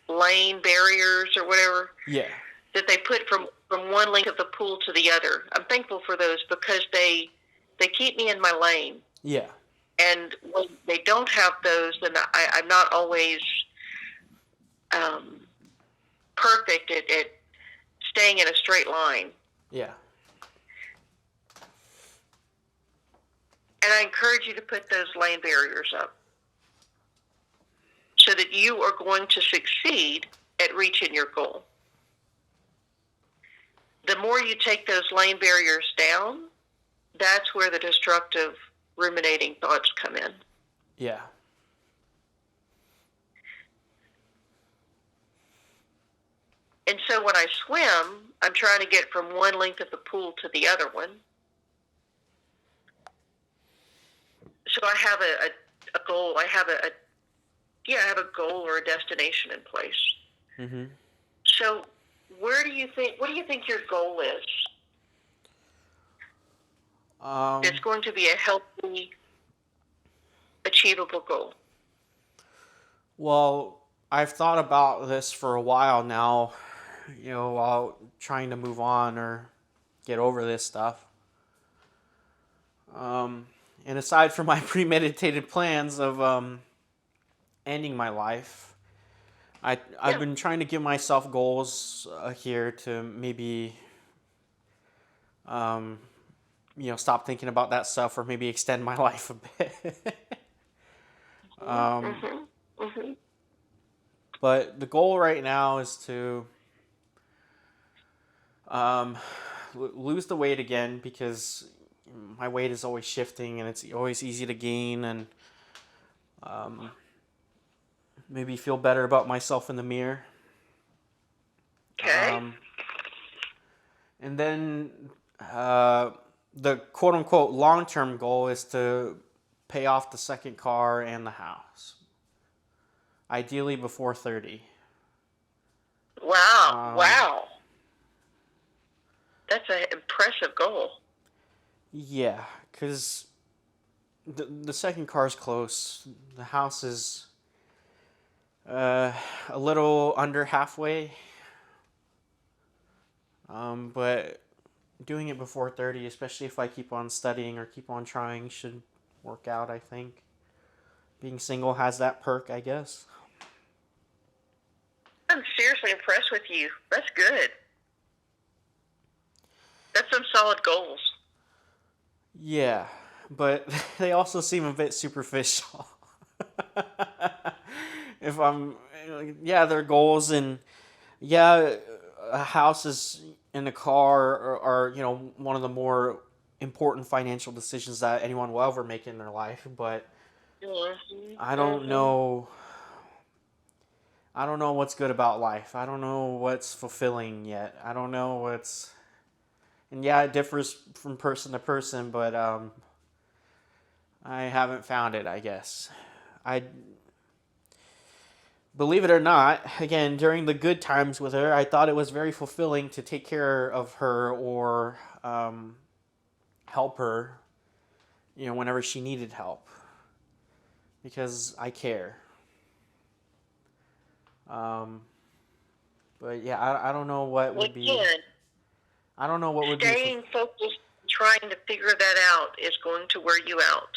lane barriers or whatever, yeah, that they put from one length of the pool to the other. I'm thankful for those because they keep me in my lane. yeah, And when they don't have those, then I'm not always um, perfect at staying in a straight line. yeah, And I encourage you to put those lane barriers up so that you are going to succeed at reaching your goal. The more you take those lane barriers down, that's where the destructive, ruminating thoughts come in. yeah. And so when I swim, I'm trying to get from one length of the pool to the other one. So I have a goal. I have I have a goal or a destination in place. Mm-hmm. So what do you think your goal is? It's going to be a healthy, achievable goal. Well, I've thought about this for a while now, while trying to move on or get over this stuff. And aside from my premeditated plans of ending my life, I've been trying to give myself goals here to maybe stop thinking about that stuff, or maybe extend my life a bit. Mm-hmm. Mm-hmm. But the goal right now is to lose the weight again, because my weight is always shifting and it's always easy to gain, and maybe feel better about myself in the mirror. Okay. And then the quote unquote long term goal is to pay off the second car and the house. Ideally before 30. Wow. Wow. That's an impressive goal. Yeah, because the second car is close. The house is a little under halfway. But doing it before 30, especially if I keep on studying or keep on trying, should work out, I think. Being single has that perk, I guess. I'm seriously impressed with you. That's good. That's some solid goals. Yeah, but they also seem a bit superficial. If I'm, yeah, they're goals, and yeah, a house is in a car are one of the more important financial decisions that anyone will ever make in their life. But Mm-hmm. I don't know. I don't know what's good about life. I don't know what's fulfilling yet. I don't know what's, and yeah, it differs from person to person, but I haven't found it, I guess. I believe it or not, again, during the good times with her, I thought it was very fulfilling to take care of her, or help her, whenever she needed help. because I care. Um, but yeah, I don't know what would be. Again, I don't know what would be. staying focused, trying to figure that out is going to wear you out.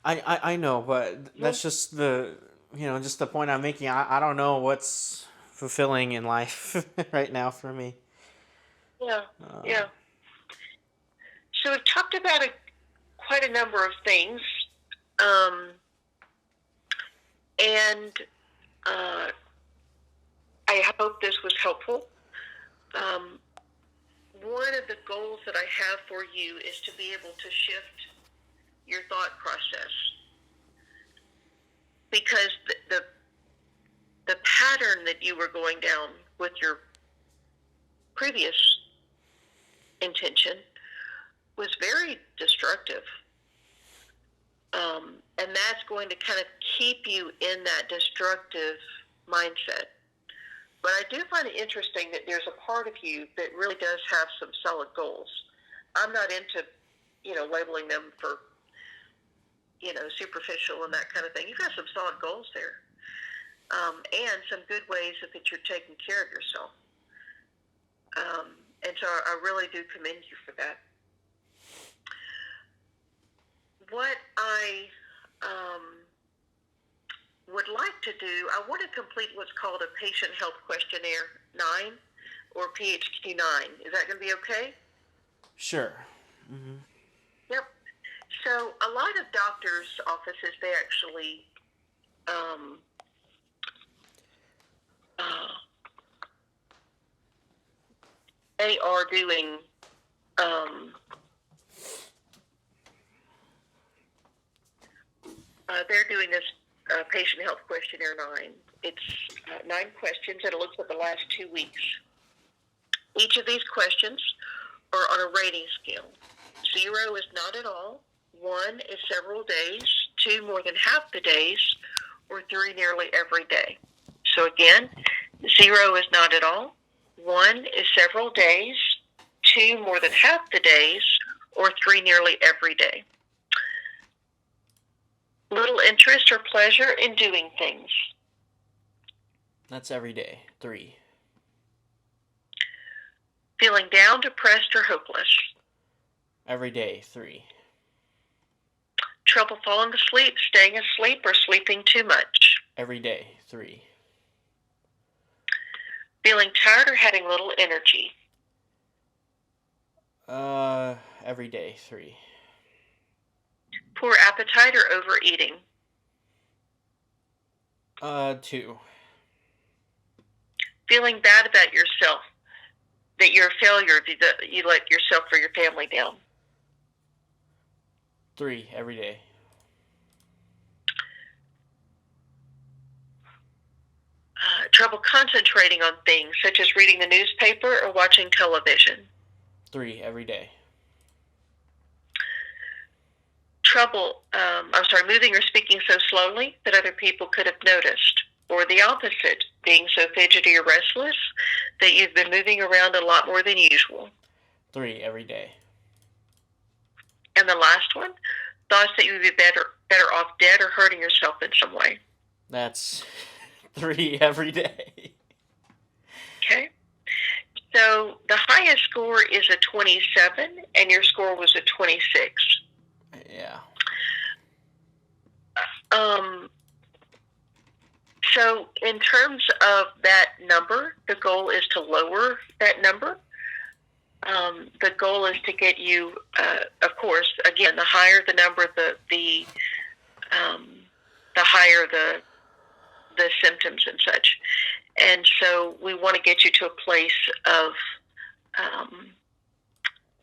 I know, but that's just the just the point I'm making. I don't know what's fulfilling in life right now for me. Yeah, Uh, yeah. So we've talked about quite a number of things, um, and I hope this was helpful. Um, one of the goals that I have for you is to be able to shift your thought process, because the pattern that you were going down with your previous intention was very destructive. And that's going to kind of keep you in that destructive mindset. But I do find it interesting that there's a part of you that really does have some solid goals. I'm not into, labeling them for, superficial and that kind of thing. You've got some solid goals there. And some good ways that you're taking care of yourself. And so I really do commend you for that. What I would like to do, I want to complete what's called a Patient Health Questionnaire 9 or PHQ 9. Is that going to be okay? Sure. Mm-hmm. Yep. So a lot of doctors' offices, they actually they are doing they're doing this Patient Health Questionnaire 9. It's 9 questions, and it looks at the last 2 weeks. Each of these questions are on a rating scale. 0 is not at all, 1 is several days, 2 more than half the days, or 3 nearly every day. So again, 0 is not at all, 1 is several days, 2 more than half the days, or 3 nearly every day. Little interest or pleasure in doing things. That's every day. 3. Feeling down, depressed, or hopeless. Every day. 3. Trouble falling asleep, staying asleep, or sleeping too much. Every day. 3. Feeling tired or having little energy. Every day. 3. Poor appetite or overeating. 2. Feeling bad about yourself, that you're a failure, that you let yourself or your family down. 3. Every day. Trouble concentrating on things, such as reading the newspaper or watching television. 3. Every day. Trouble, moving or speaking so slowly that other people could have noticed. Or the opposite, being so fidgety or restless that you've been moving around a lot more than usual. 3. Every day. And the last one, thoughts that you would be better off dead or hurting yourself in some way. That's 3 every day. Okay. So the highest score is a 27, and your score was a 26. Yeah. So in terms of that number, the goal is to lower that number. The goal is to get you, of course, again, the higher the number, the higher the symptoms and such. And so we want to get you to a place of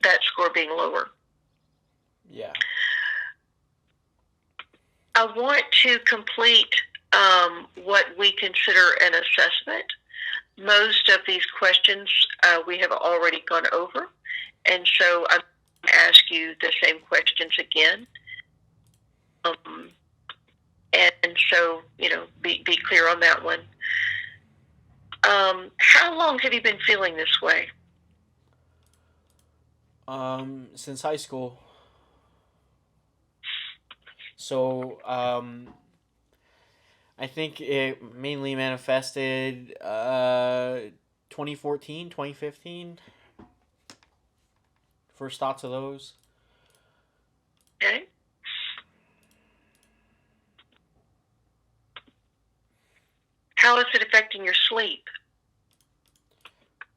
that score being lower. Yeah. I want to complete what we consider an assessment. Most of these questions we have already gone over, and so I'm going to ask you the same questions again. And so, be clear on that one. How long have you been feeling this way? Since high school. So, I think it mainly manifested 2014, 2015. First thoughts of those. Okay. How is it affecting your sleep?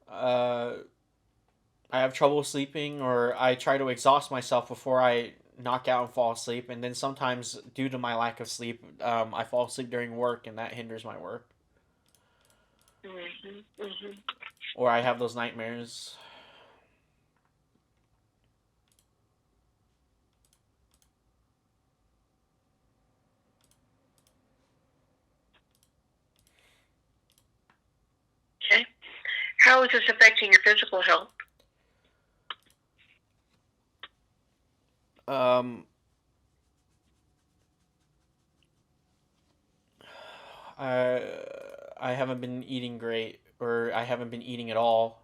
Uh, I have trouble sleeping, or I try to exhaust myself before I knock out and fall asleep. And then sometimes, due to my lack of sleep, I fall asleep during work, and that hinders my work. Hmm. Hmm. Or I have those nightmares. Okay. How is this affecting your physical health? Um, I I haven't been eating great, or I haven't been eating at all.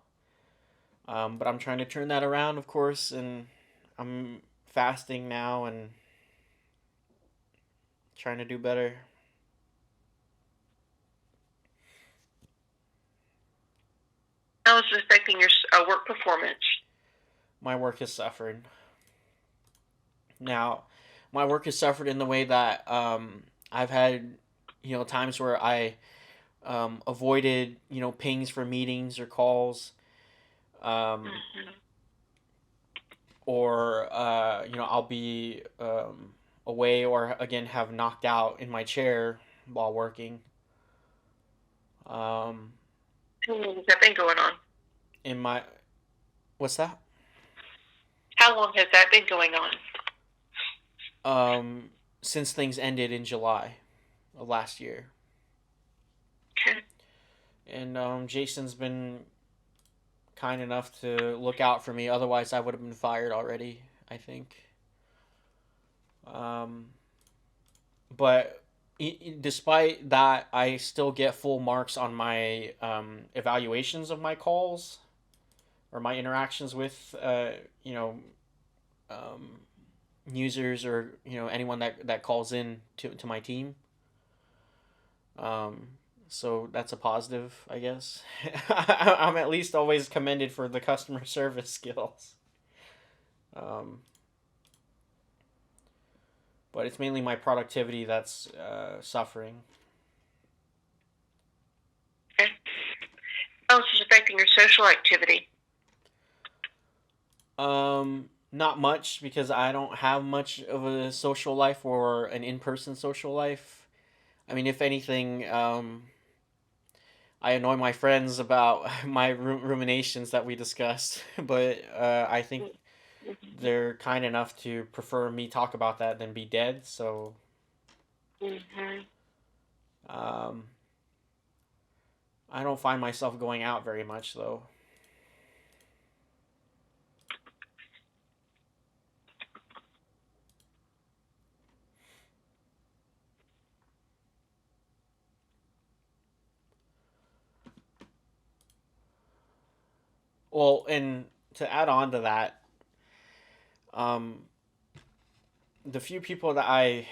But I'm trying to turn that around, of course, and I'm fasting now and trying to do better. How is it affecting your work performance? My work has suffered. Now, my work has suffered in the way that I've had, times where I avoided, pings for meetings or calls, um, Hmm. or I'll be away, or again have knocked out in my chair while working. Um, How long has that been going on? in my What's that? How long has that been going on? Since things ended in July of last year. Okay. And Jason's been kind enough to look out for me. Otherwise, I would have been fired already, I think. Um, but despite that, I still get full marks on my evaluations of my calls, or my interactions with, you know, um, users, or anyone that calls in to my team. Um, so that's a positive, I guess. I'm at least always commended for the customer service skills. Um, but it's mainly my productivity that's suffering. Okay. How is this affecting your social activity? Not much, because I don't have much of a social life, or an in-person social life. I mean, if anything, I annoy my friends about my ruminations that we discussed, but I think they're kind enough to prefer me talk about that than be dead. So Mm-hmm. um, I don't find myself going out very much, though. Well, and to add on to that, um, the few people that I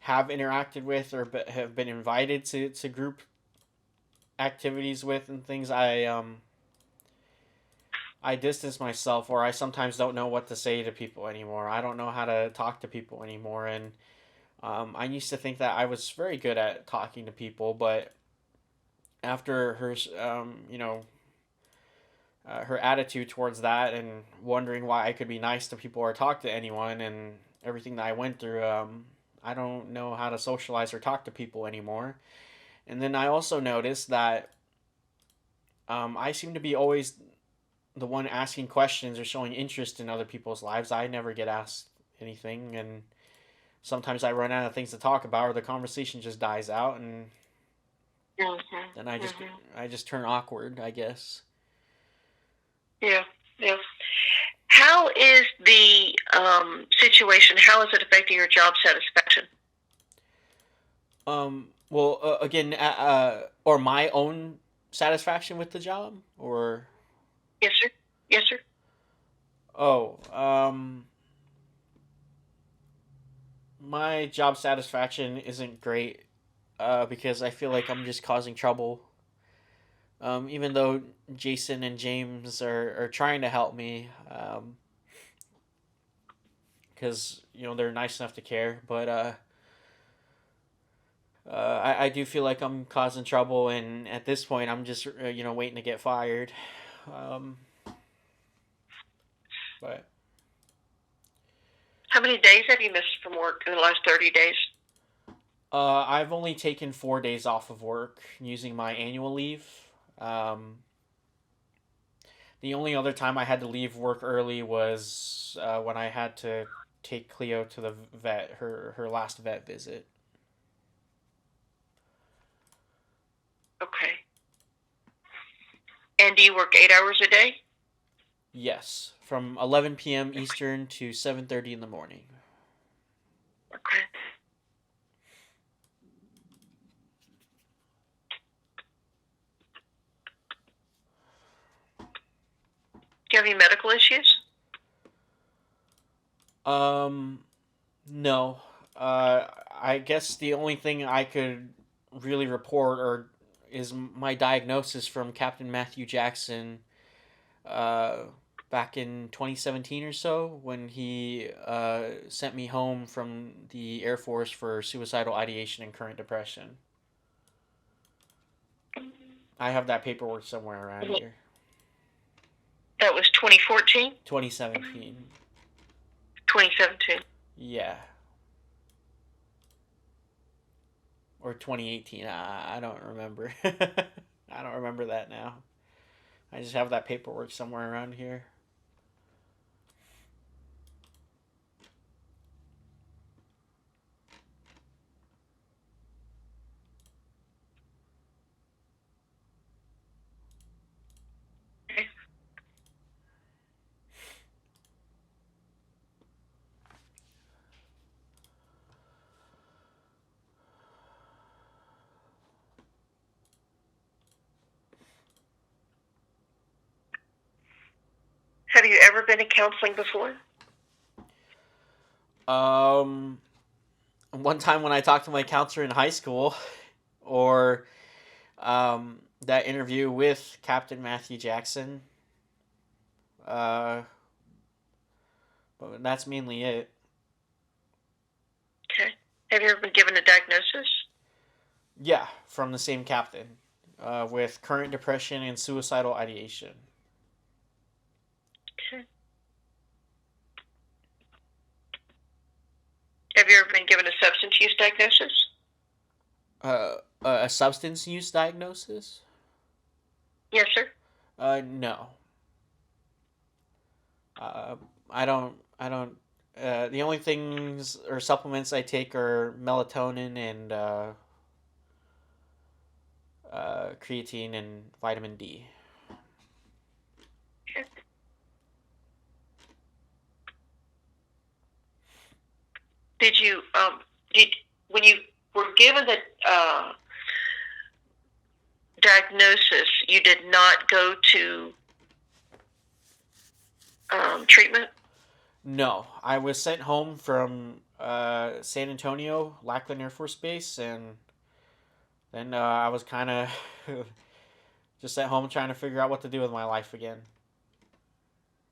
have interacted with, or have been invited to group activities with and things, I distance myself, or I sometimes don't know what to say to people anymore. I don't know how to talk to people anymore, and I used to think that I was very good at talking to people, but after her attitude towards that, and wondering why I could be nice to people or talk to anyone, and everything that I went through, I don't know how to socialize or talk to people anymore. And then I also noticed that I seem to be always the one asking questions or showing interest in other people's lives. I never get asked anything, and sometimes I run out of things to talk about, or the conversation just dies out, and then Mm-hmm. Mm-hmm. I just turn awkward, I guess. Yeah. Yeah. How is the situation? How is it affecting your job satisfaction? Well, again, or my own satisfaction with the job, or Yes, sir. Yes, sir. oh, my job satisfaction isn't great. because I feel like I'm just causing trouble. Even though Jason and James are trying to help me, because they're nice enough to care, but I do feel like I'm causing trouble, and at this point, I'm just waiting to get fired. Um, but How many days have you missed from work in the last 30 days? I've only taken 4 days off of work using my annual leave. Um, the only other time I had to leave work early was when I had to take Cleo to the vet, her last vet visit. Okay. And do you work 8 hours a day? Yes, from 11 p.m. Eastern to 7:30 in the morning. Okay. Do you have any medical issues? Um, no. I guess the only thing I could really report or is my diagnosis from Captain Matthew Jackson uh, back in 2017 or so when he sent me home from the Air Force for suicidal ideation and current depression. I have that paperwork somewhere around here. That was 2014? 2017. 2017. Yeah. Or 2018. I don't remember. I don't remember that now. I just have that paperwork somewhere around here. Okay. Have you ever been in counseling before? Um, One time when I talked to my counselor in high school, or that interview with Captain Matthew Jackson. Uh, but that's mainly it. Okay. Have you ever been given a diagnosis? Yeah, from the same captain, with current depression and suicidal ideation. Okay. Have you ever been given a substance use diagnosis? A substance use diagnosis? Yes, sir. No. I don't. I don't. The only things or supplements I take are melatonin and creatine and vitamin D. Okay. Did you did when you were given the diagnosis, you did not go to treatment? No, I was sent home from San Antonio, Lackland Air Force Base, and then I was kind of just at home trying to figure out what to do with my life again.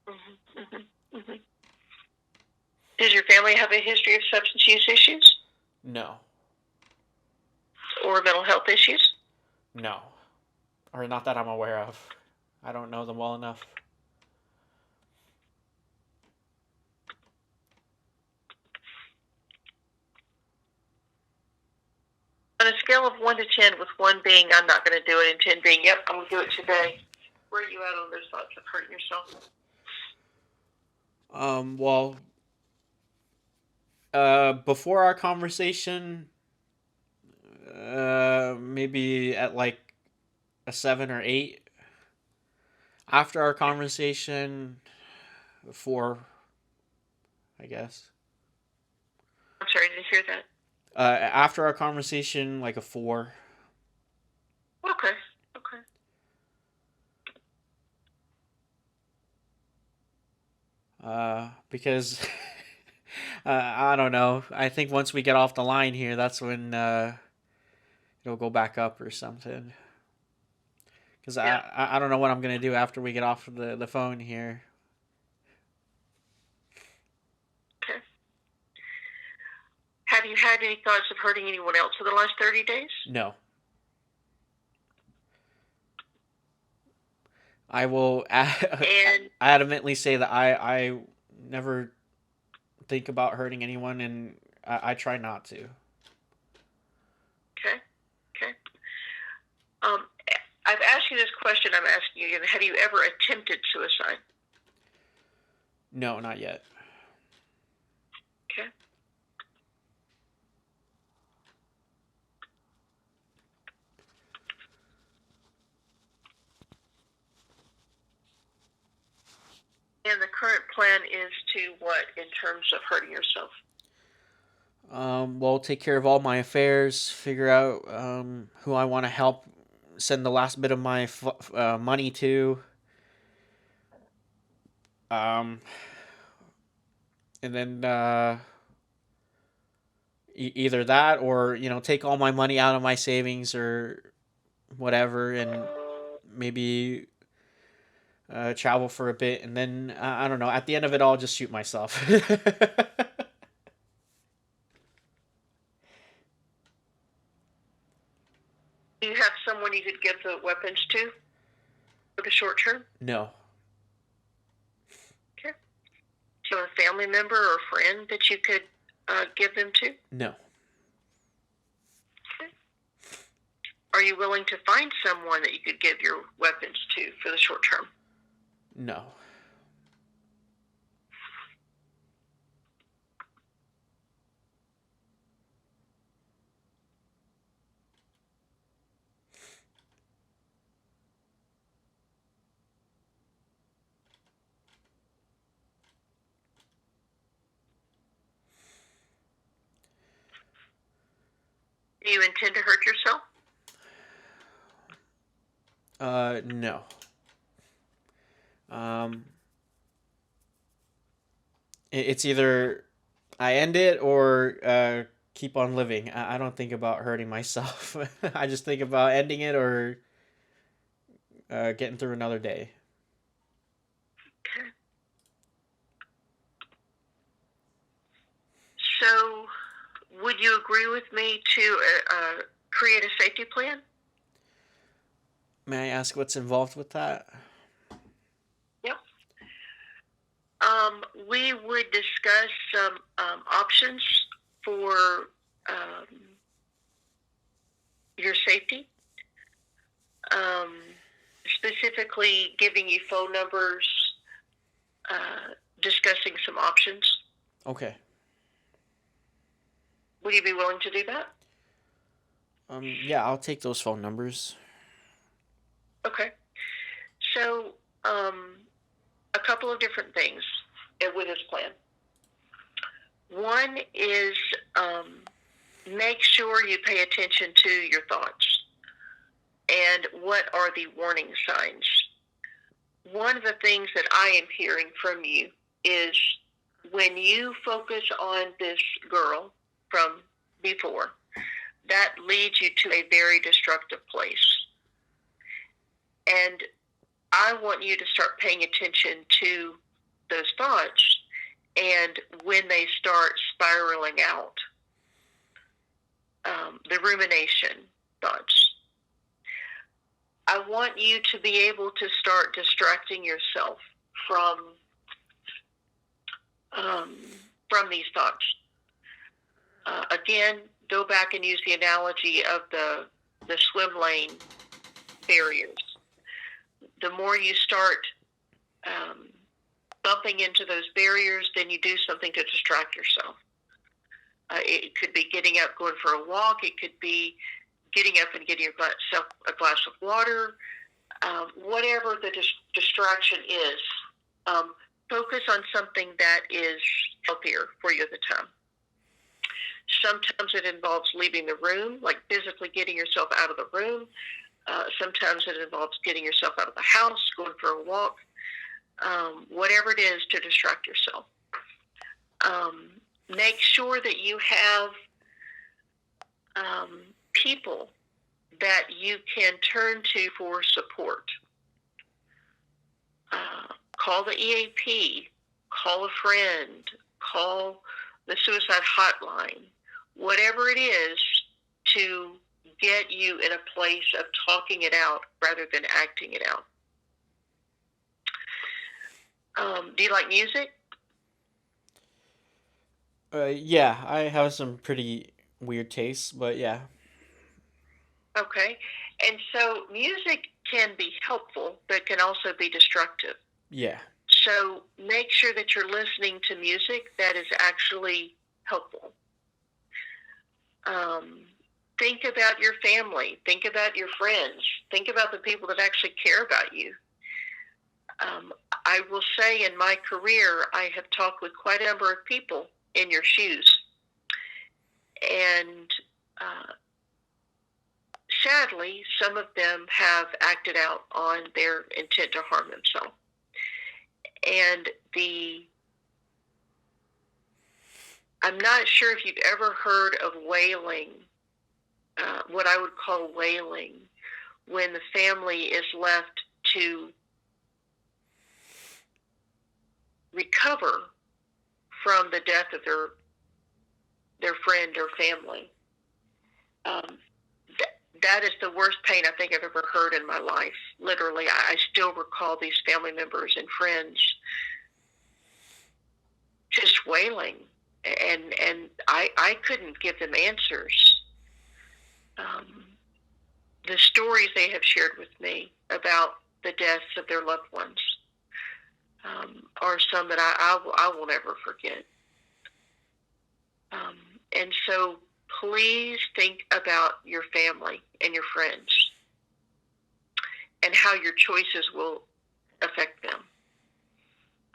Mm-hmm, mm-hmm, mm-hmm. Does your family have a history of substance use issues No, or mental health issues? no, or not that I'm aware of. I don't know them well enough. On a scale of 1 to 10, with 1 being I'm not going to do it and 10 being, yep, I'm going to do it today, where are you at on those thoughts of hurting yourself? Well, before our conversation, maybe at like a 7 or 8. After our conversation, 4, I guess. I'm sorry, did you hear that? After our conversation, like a 4. Okay, okay. Because I don't know. I think once we get off the line here, that's when it'll go back up or something. Because Yeah. I don't know what I'm gonna do after we get off the phone here. Okay. Have you had any thoughts of hurting anyone else for the last 30 days? No. I will And adamantly say that I never think about hurting anyone, and I try not to. okay, okay. Um, I've asked you this question. I'm asking you again. Have you ever attempted suicide? No, not yet. Okay. And the current plan is to what in terms of hurting yourself? Well, take care of all my affairs, figure out who I want to help, send the last bit of my money to. Um, and then either that or, take all my money out of my savings or whatever, and maybe travel for a bit, and then I don't know. At the end of it all, just shoot myself. Do you have someone you could give the weapons to for the short term? No. Okay. Do you have a family member or a friend that you could give them to? No. Okay. Are you willing to find someone that you could give your weapons to for the short term? No. Do you intend to hurt yourself? No. It's either I end it or keep on living. I don't think about hurting myself. I just think about ending it or getting through another day. Okay. So, would you agree with me to create a safety plan? May I ask what's involved with that? Yep. We would discuss some options for your safety, specifically giving you phone numbers, discussing some options. Okay. Would you be willing to do that? Yeah, I'll take those phone numbers. Okay. So, a couple of different things with this plan. One is make sure you pay attention to your thoughts and what are the warning signs. One of the things that I am hearing from you is when you focus on this girl from before, that leads you to a very destructive place. And I want you to start paying attention to those thoughts and when they start spiraling out, the rumination thoughts. I want you to be able to start distracting yourself from these thoughts. Again, go back and use the analogy of the swim lane barriers. The more you start bumping into those barriers, then you do something to distract yourself. It could be getting up, going for a walk. It could be getting up and getting yourself a glass of water. Whatever the distraction is, focus on something that is healthier for you at the time. Sometimes it involves leaving the room, like physically getting yourself out of the room. Sometimes it involves getting yourself out of the house, going for a walk, whatever it is to distract yourself. Make sure that you have people that you can turn to for support. Call the EAP, call a friend, call the suicide hotline, whatever it is to get you in a place of talking it out rather than acting it out. Do you like music? Yeah, I have some pretty weird tastes, but yeah. Okay. And so music can be helpful, but can also be destructive. Yeah. So make sure that you're listening to music that is actually helpful. Think about your family. Think about your friends. Think about the people that actually care about you. I will say in my career, I have talked with quite a number of people in your shoes. And sadly, some of them have acted out on their intent to harm themselves. And I'm not sure if you've ever heard of wailing, what I would call wailing, when the family is left to recover from the death of their friend or family. That is the worst pain I think I've ever heard in my life. Literally, I still recall these family members and friends just wailing, and I couldn't give them answers. The stories they have shared with me about the deaths of their loved ones are some that I will never forget. And so please think about your family and your friends and how your choices will affect them.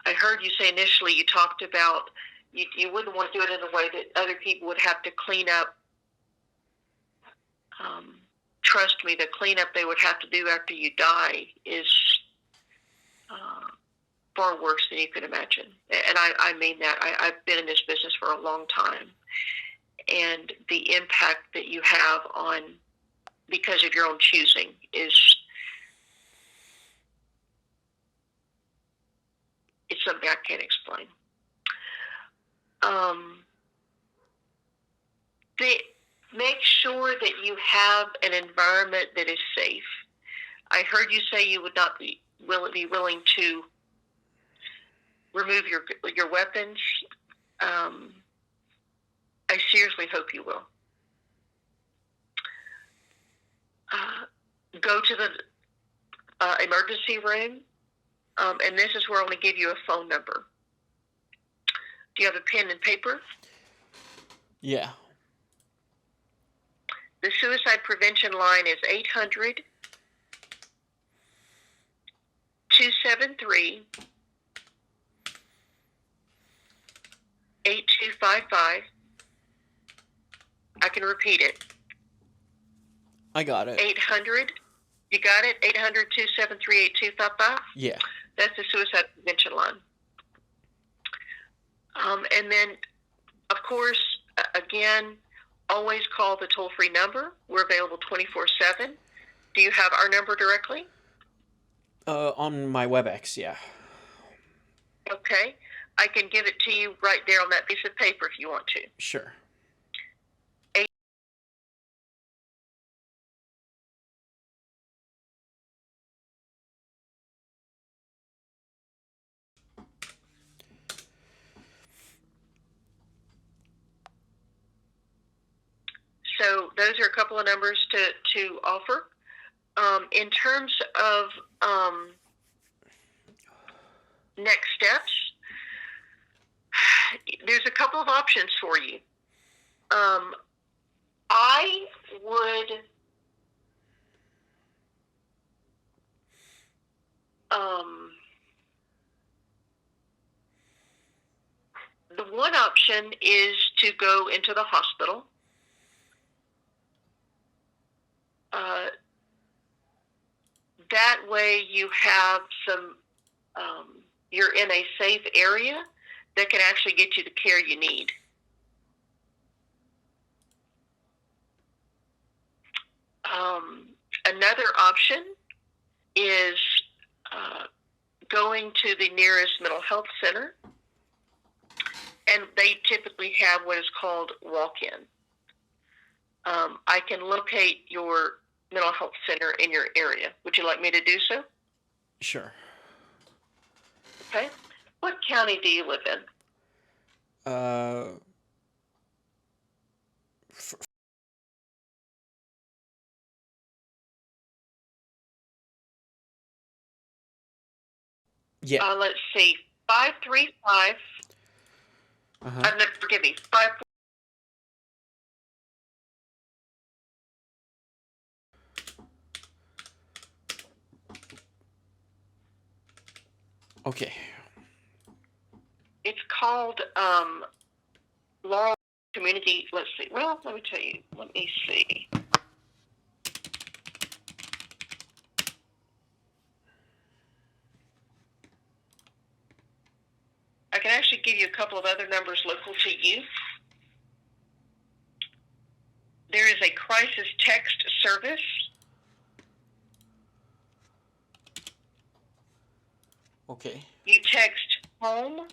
I heard you say initially you talked about you wouldn't want to do it in a way that other people would have to clean up. Trust me, the cleanup they would have to do after you die is far worse than you can imagine. And I mean that. I've been in this business for a long time. And the impact that you have on, because of your own choosing, it's something I can't explain. Make sure that you have an environment that is safe. I heard you say you would not be willing to remove your weapons. I seriously hope you will. Go to the emergency room, and this is where I'm going to give you a phone number. Do you have a pen and paper? Yeah. The suicide prevention line is 800 273 8255. I can repeat it. I got it. 800. You got it? 800-273-8255? Yeah. That's the suicide prevention line. And then, of course, again, always call the toll-free number. We're available 24/7. Do you have our number directly? On my WebEx, yeah. Okay. I can give it to you right there on that piece of paper if you want to. Sure. So those are a couple of numbers to offer. In terms of next steps, there's a couple of options for you. I would the one option is to go into the hospital. That way you have some, you're in a safe area that can actually get you the care you need. Another option is going to the nearest mental health center, and they typically have what is called walk-in. I can locate your mental health center in your area. Would you like me to do so? Sure. Okay. What county do you live in? F- yeah. Let's see. 535. Uh-huh. No, forgive me. 5. Okay. It's called Laurel Community. Let's see. Well, let me tell you. Let me see. I can actually give you a couple of other numbers local to you. There is a crisis text service. Okay. You text home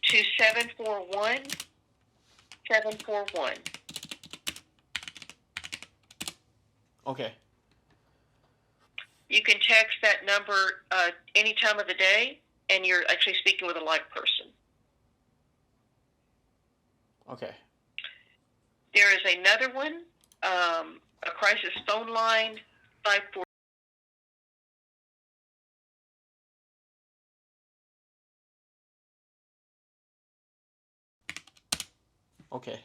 to 741-741. Okay. You can text that number any time of the day, and you're actually speaking with a live person. Okay. There is another one, a crisis phone line, 54. Okay.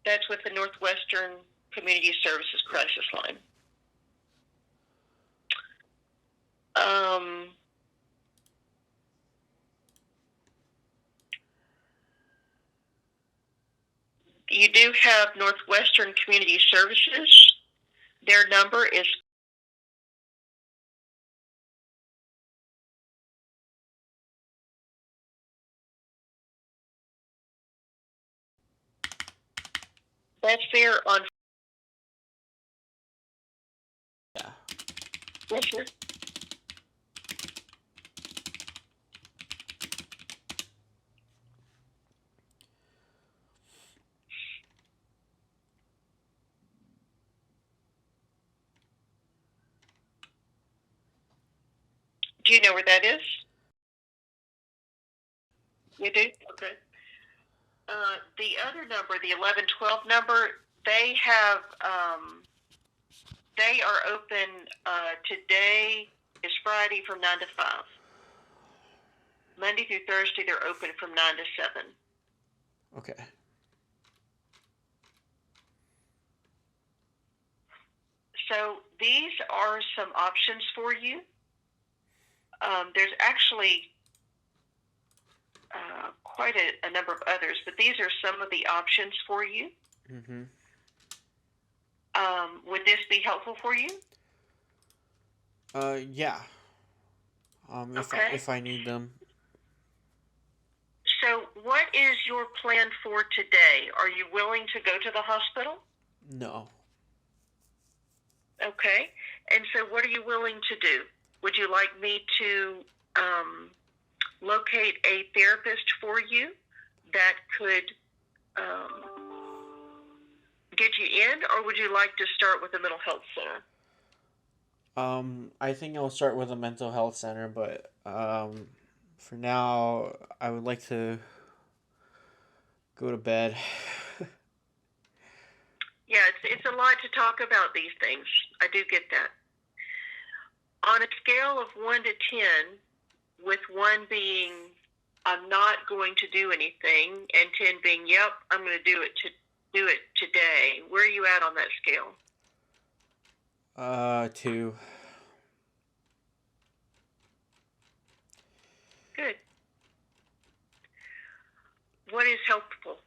That's with the Northwestern Community Services Crisis Line. You do have Northwestern Community Services. Their number is that's there on. Yeah. Yes, sir. Do you know where that is? You do? Okay. The other number, the 1112 number, they have, they are open, today is Friday from 9 to 5. Monday through Thursday, they're open from 9 to 7. Okay. So these are some options for you. There's actually quite a number of others, but these are some of the options for you. Mm-hmm. Would this be helpful for you? Yeah. Okay. If I need them. So what is your plan for today? Are you willing to go to the hospital? No. Okay. And so what are you willing to do? Would you like me to locate a therapist for you that could get you in, or would you like to start with a mental health center? I think I'll start with a mental health center, but for now, I would like to go to bed. Yeah, it's a lot to talk about these things. I do get that. On a scale of 1 to 10, with 1 being I'm not going to do anything, and 10 being yep, I'm going to do it today. Where are you at on that scale? 2. Good. What is helpful?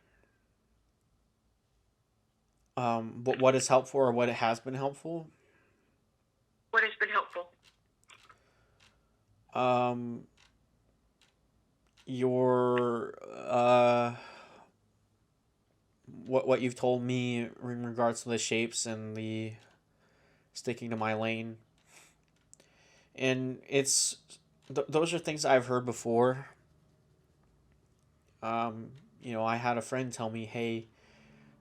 But what is helpful or what has been helpful? What has been helpful? Your what you've told me in regards to the shapes and the sticking to my lane. And those are things I've heard before. Um, I had a friend tell me, "Hey,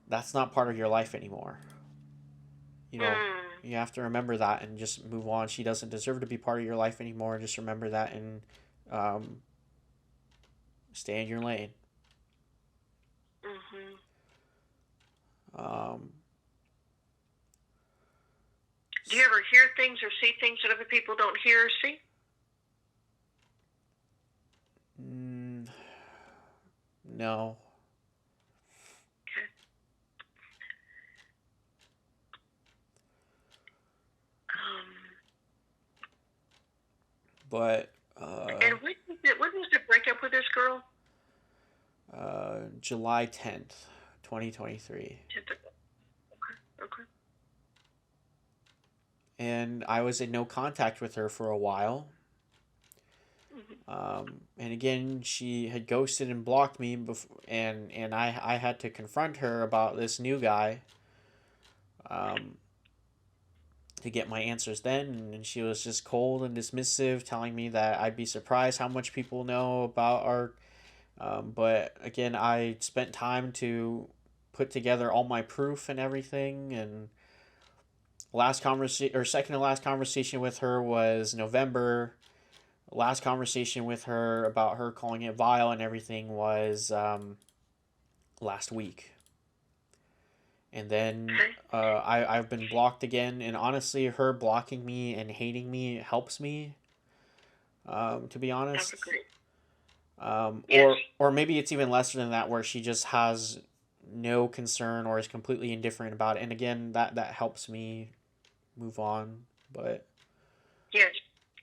that's not part of your life anymore. You know, Mm, you have to remember that and just move on. She doesn't deserve to be part of your life anymore. Just remember that and um, stay in your lane." hmm. Um, Do you ever hear things or see things that other people don't hear or see? mm, no, Okay. Um, but and when was the breakup with this girl? July 10th, 2023. Typical. Okay. Okay. And I was in no contact with her for a while. Hmm. And again, she had ghosted and blocked me and I had to confront her about this new guy um, to get my answers then. And she was just cold and dismissive, telling me that I'd be surprised how much people know about our. But again, I spent time to put together all my proof and everything. And last conversation or second to last conversation with her was November. Last conversation with her about her calling it vile and everything was last week. And then Okay. I've been blocked again. And honestly, her blocking me and hating me helps me, to be That's honest. great. Yes. Or maybe it's even lesser than that, where she just has no concern or is completely indifferent about it. And again, that helps me move on. But Yes.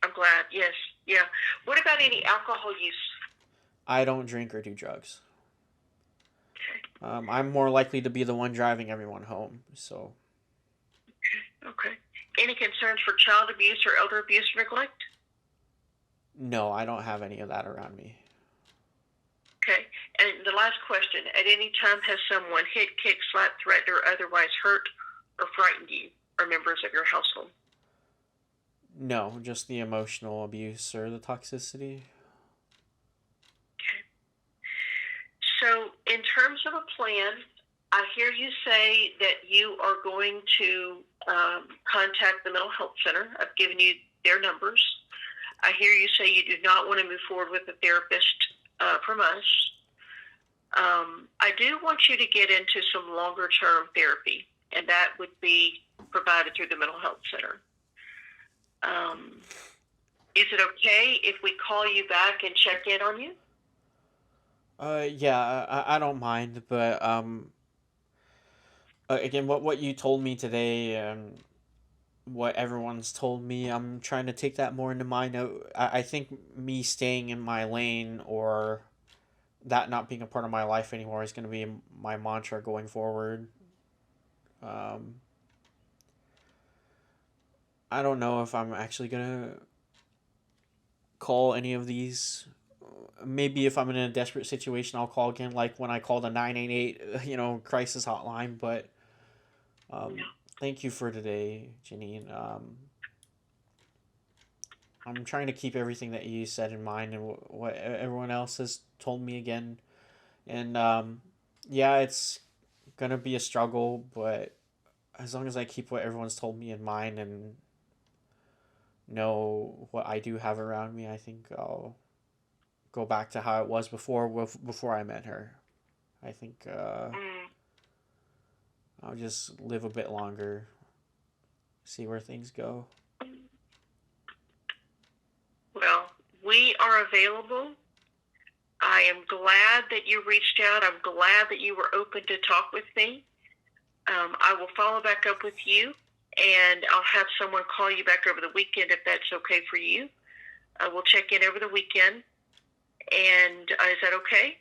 I'm glad. Yes. Yeah. What about any alcohol use? I don't drink or do drugs. Okay. I'm more likely to be the one driving everyone home. So Okay. Any concerns for child abuse or elder abuse or neglect? no, I don't have any of that around me. Okay. And the last question: at any time has someone hit, kicked, slapped, threatened, or otherwise hurt or frightened you or members of your household? No, just the emotional abuse or the toxicity. Okay. So, in terms of a plan, I hear you say that you are going to contact the mental health center. I've given you their numbers. I hear you say you do not want to move forward with a therapist from us. I do want you to get into some longer term therapy, and that would be provided through the mental health center. Um, is it okay if we call you back and check in on you? Yeah, I don't mind, but again, what you told me today and what everyone's told me, I'm trying to take that more into mind. I think me staying in my lane or that not being a part of my life anymore is going to be my mantra going forward. Um, I don't know if I'm actually gonna call any of these. Maybe if I'm in a desperate situation, I'll call again, like when I call the 988, crisis hotline. But No. um, thank you for today, Janine. I'm trying to keep everything that you said in mind and what everyone else has told me again. And yeah, it's gonna be a struggle, but as long as I keep what everyone's told me in mind and know what I do have around me, I think I'll go back to how it was before I met her. I think Mm. I'll just live a bit longer, see where things go. Well, we are available. I am glad that you reached out. I'm glad that you were open to talk with me. I will follow back up with you, and I'll have someone call you back over the weekend if that's okay for you. We'll check in over the weekend, and is that okay?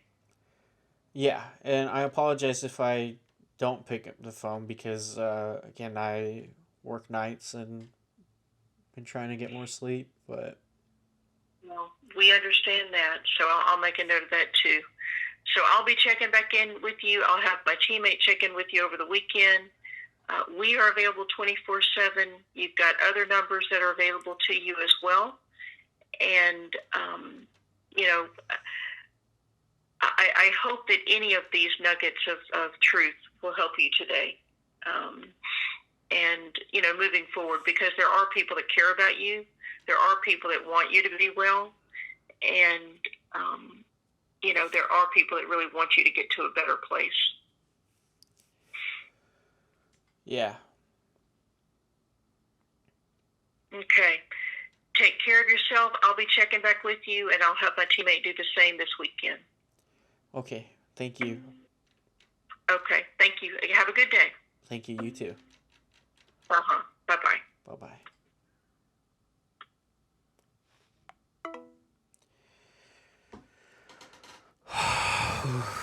Yeah, and I apologize if I don't pick up the phone because again I work nights and been trying to get more sleep, but Well, we understand that, so I'll make a note of that too. So I'll be checking back in with you. I'll have my teammate check in with you over the weekend. We are available 24/7. You've got other numbers that are available to you as well. And, you know, I hope that any of these nuggets of truth will help you today. And, you know, moving forward, because there are people that care about you. There are people that want you to be well. And, you know, there are people that really want you to get to a better place. Yeah. Okay. Take care of yourself. I'll be checking back with you, and I'll have my teammate do the same this weekend. Okay. Thank you. Okay. Thank you. Have a good day. Thank you. You too. Uh-huh. Bye-bye. Bye-bye.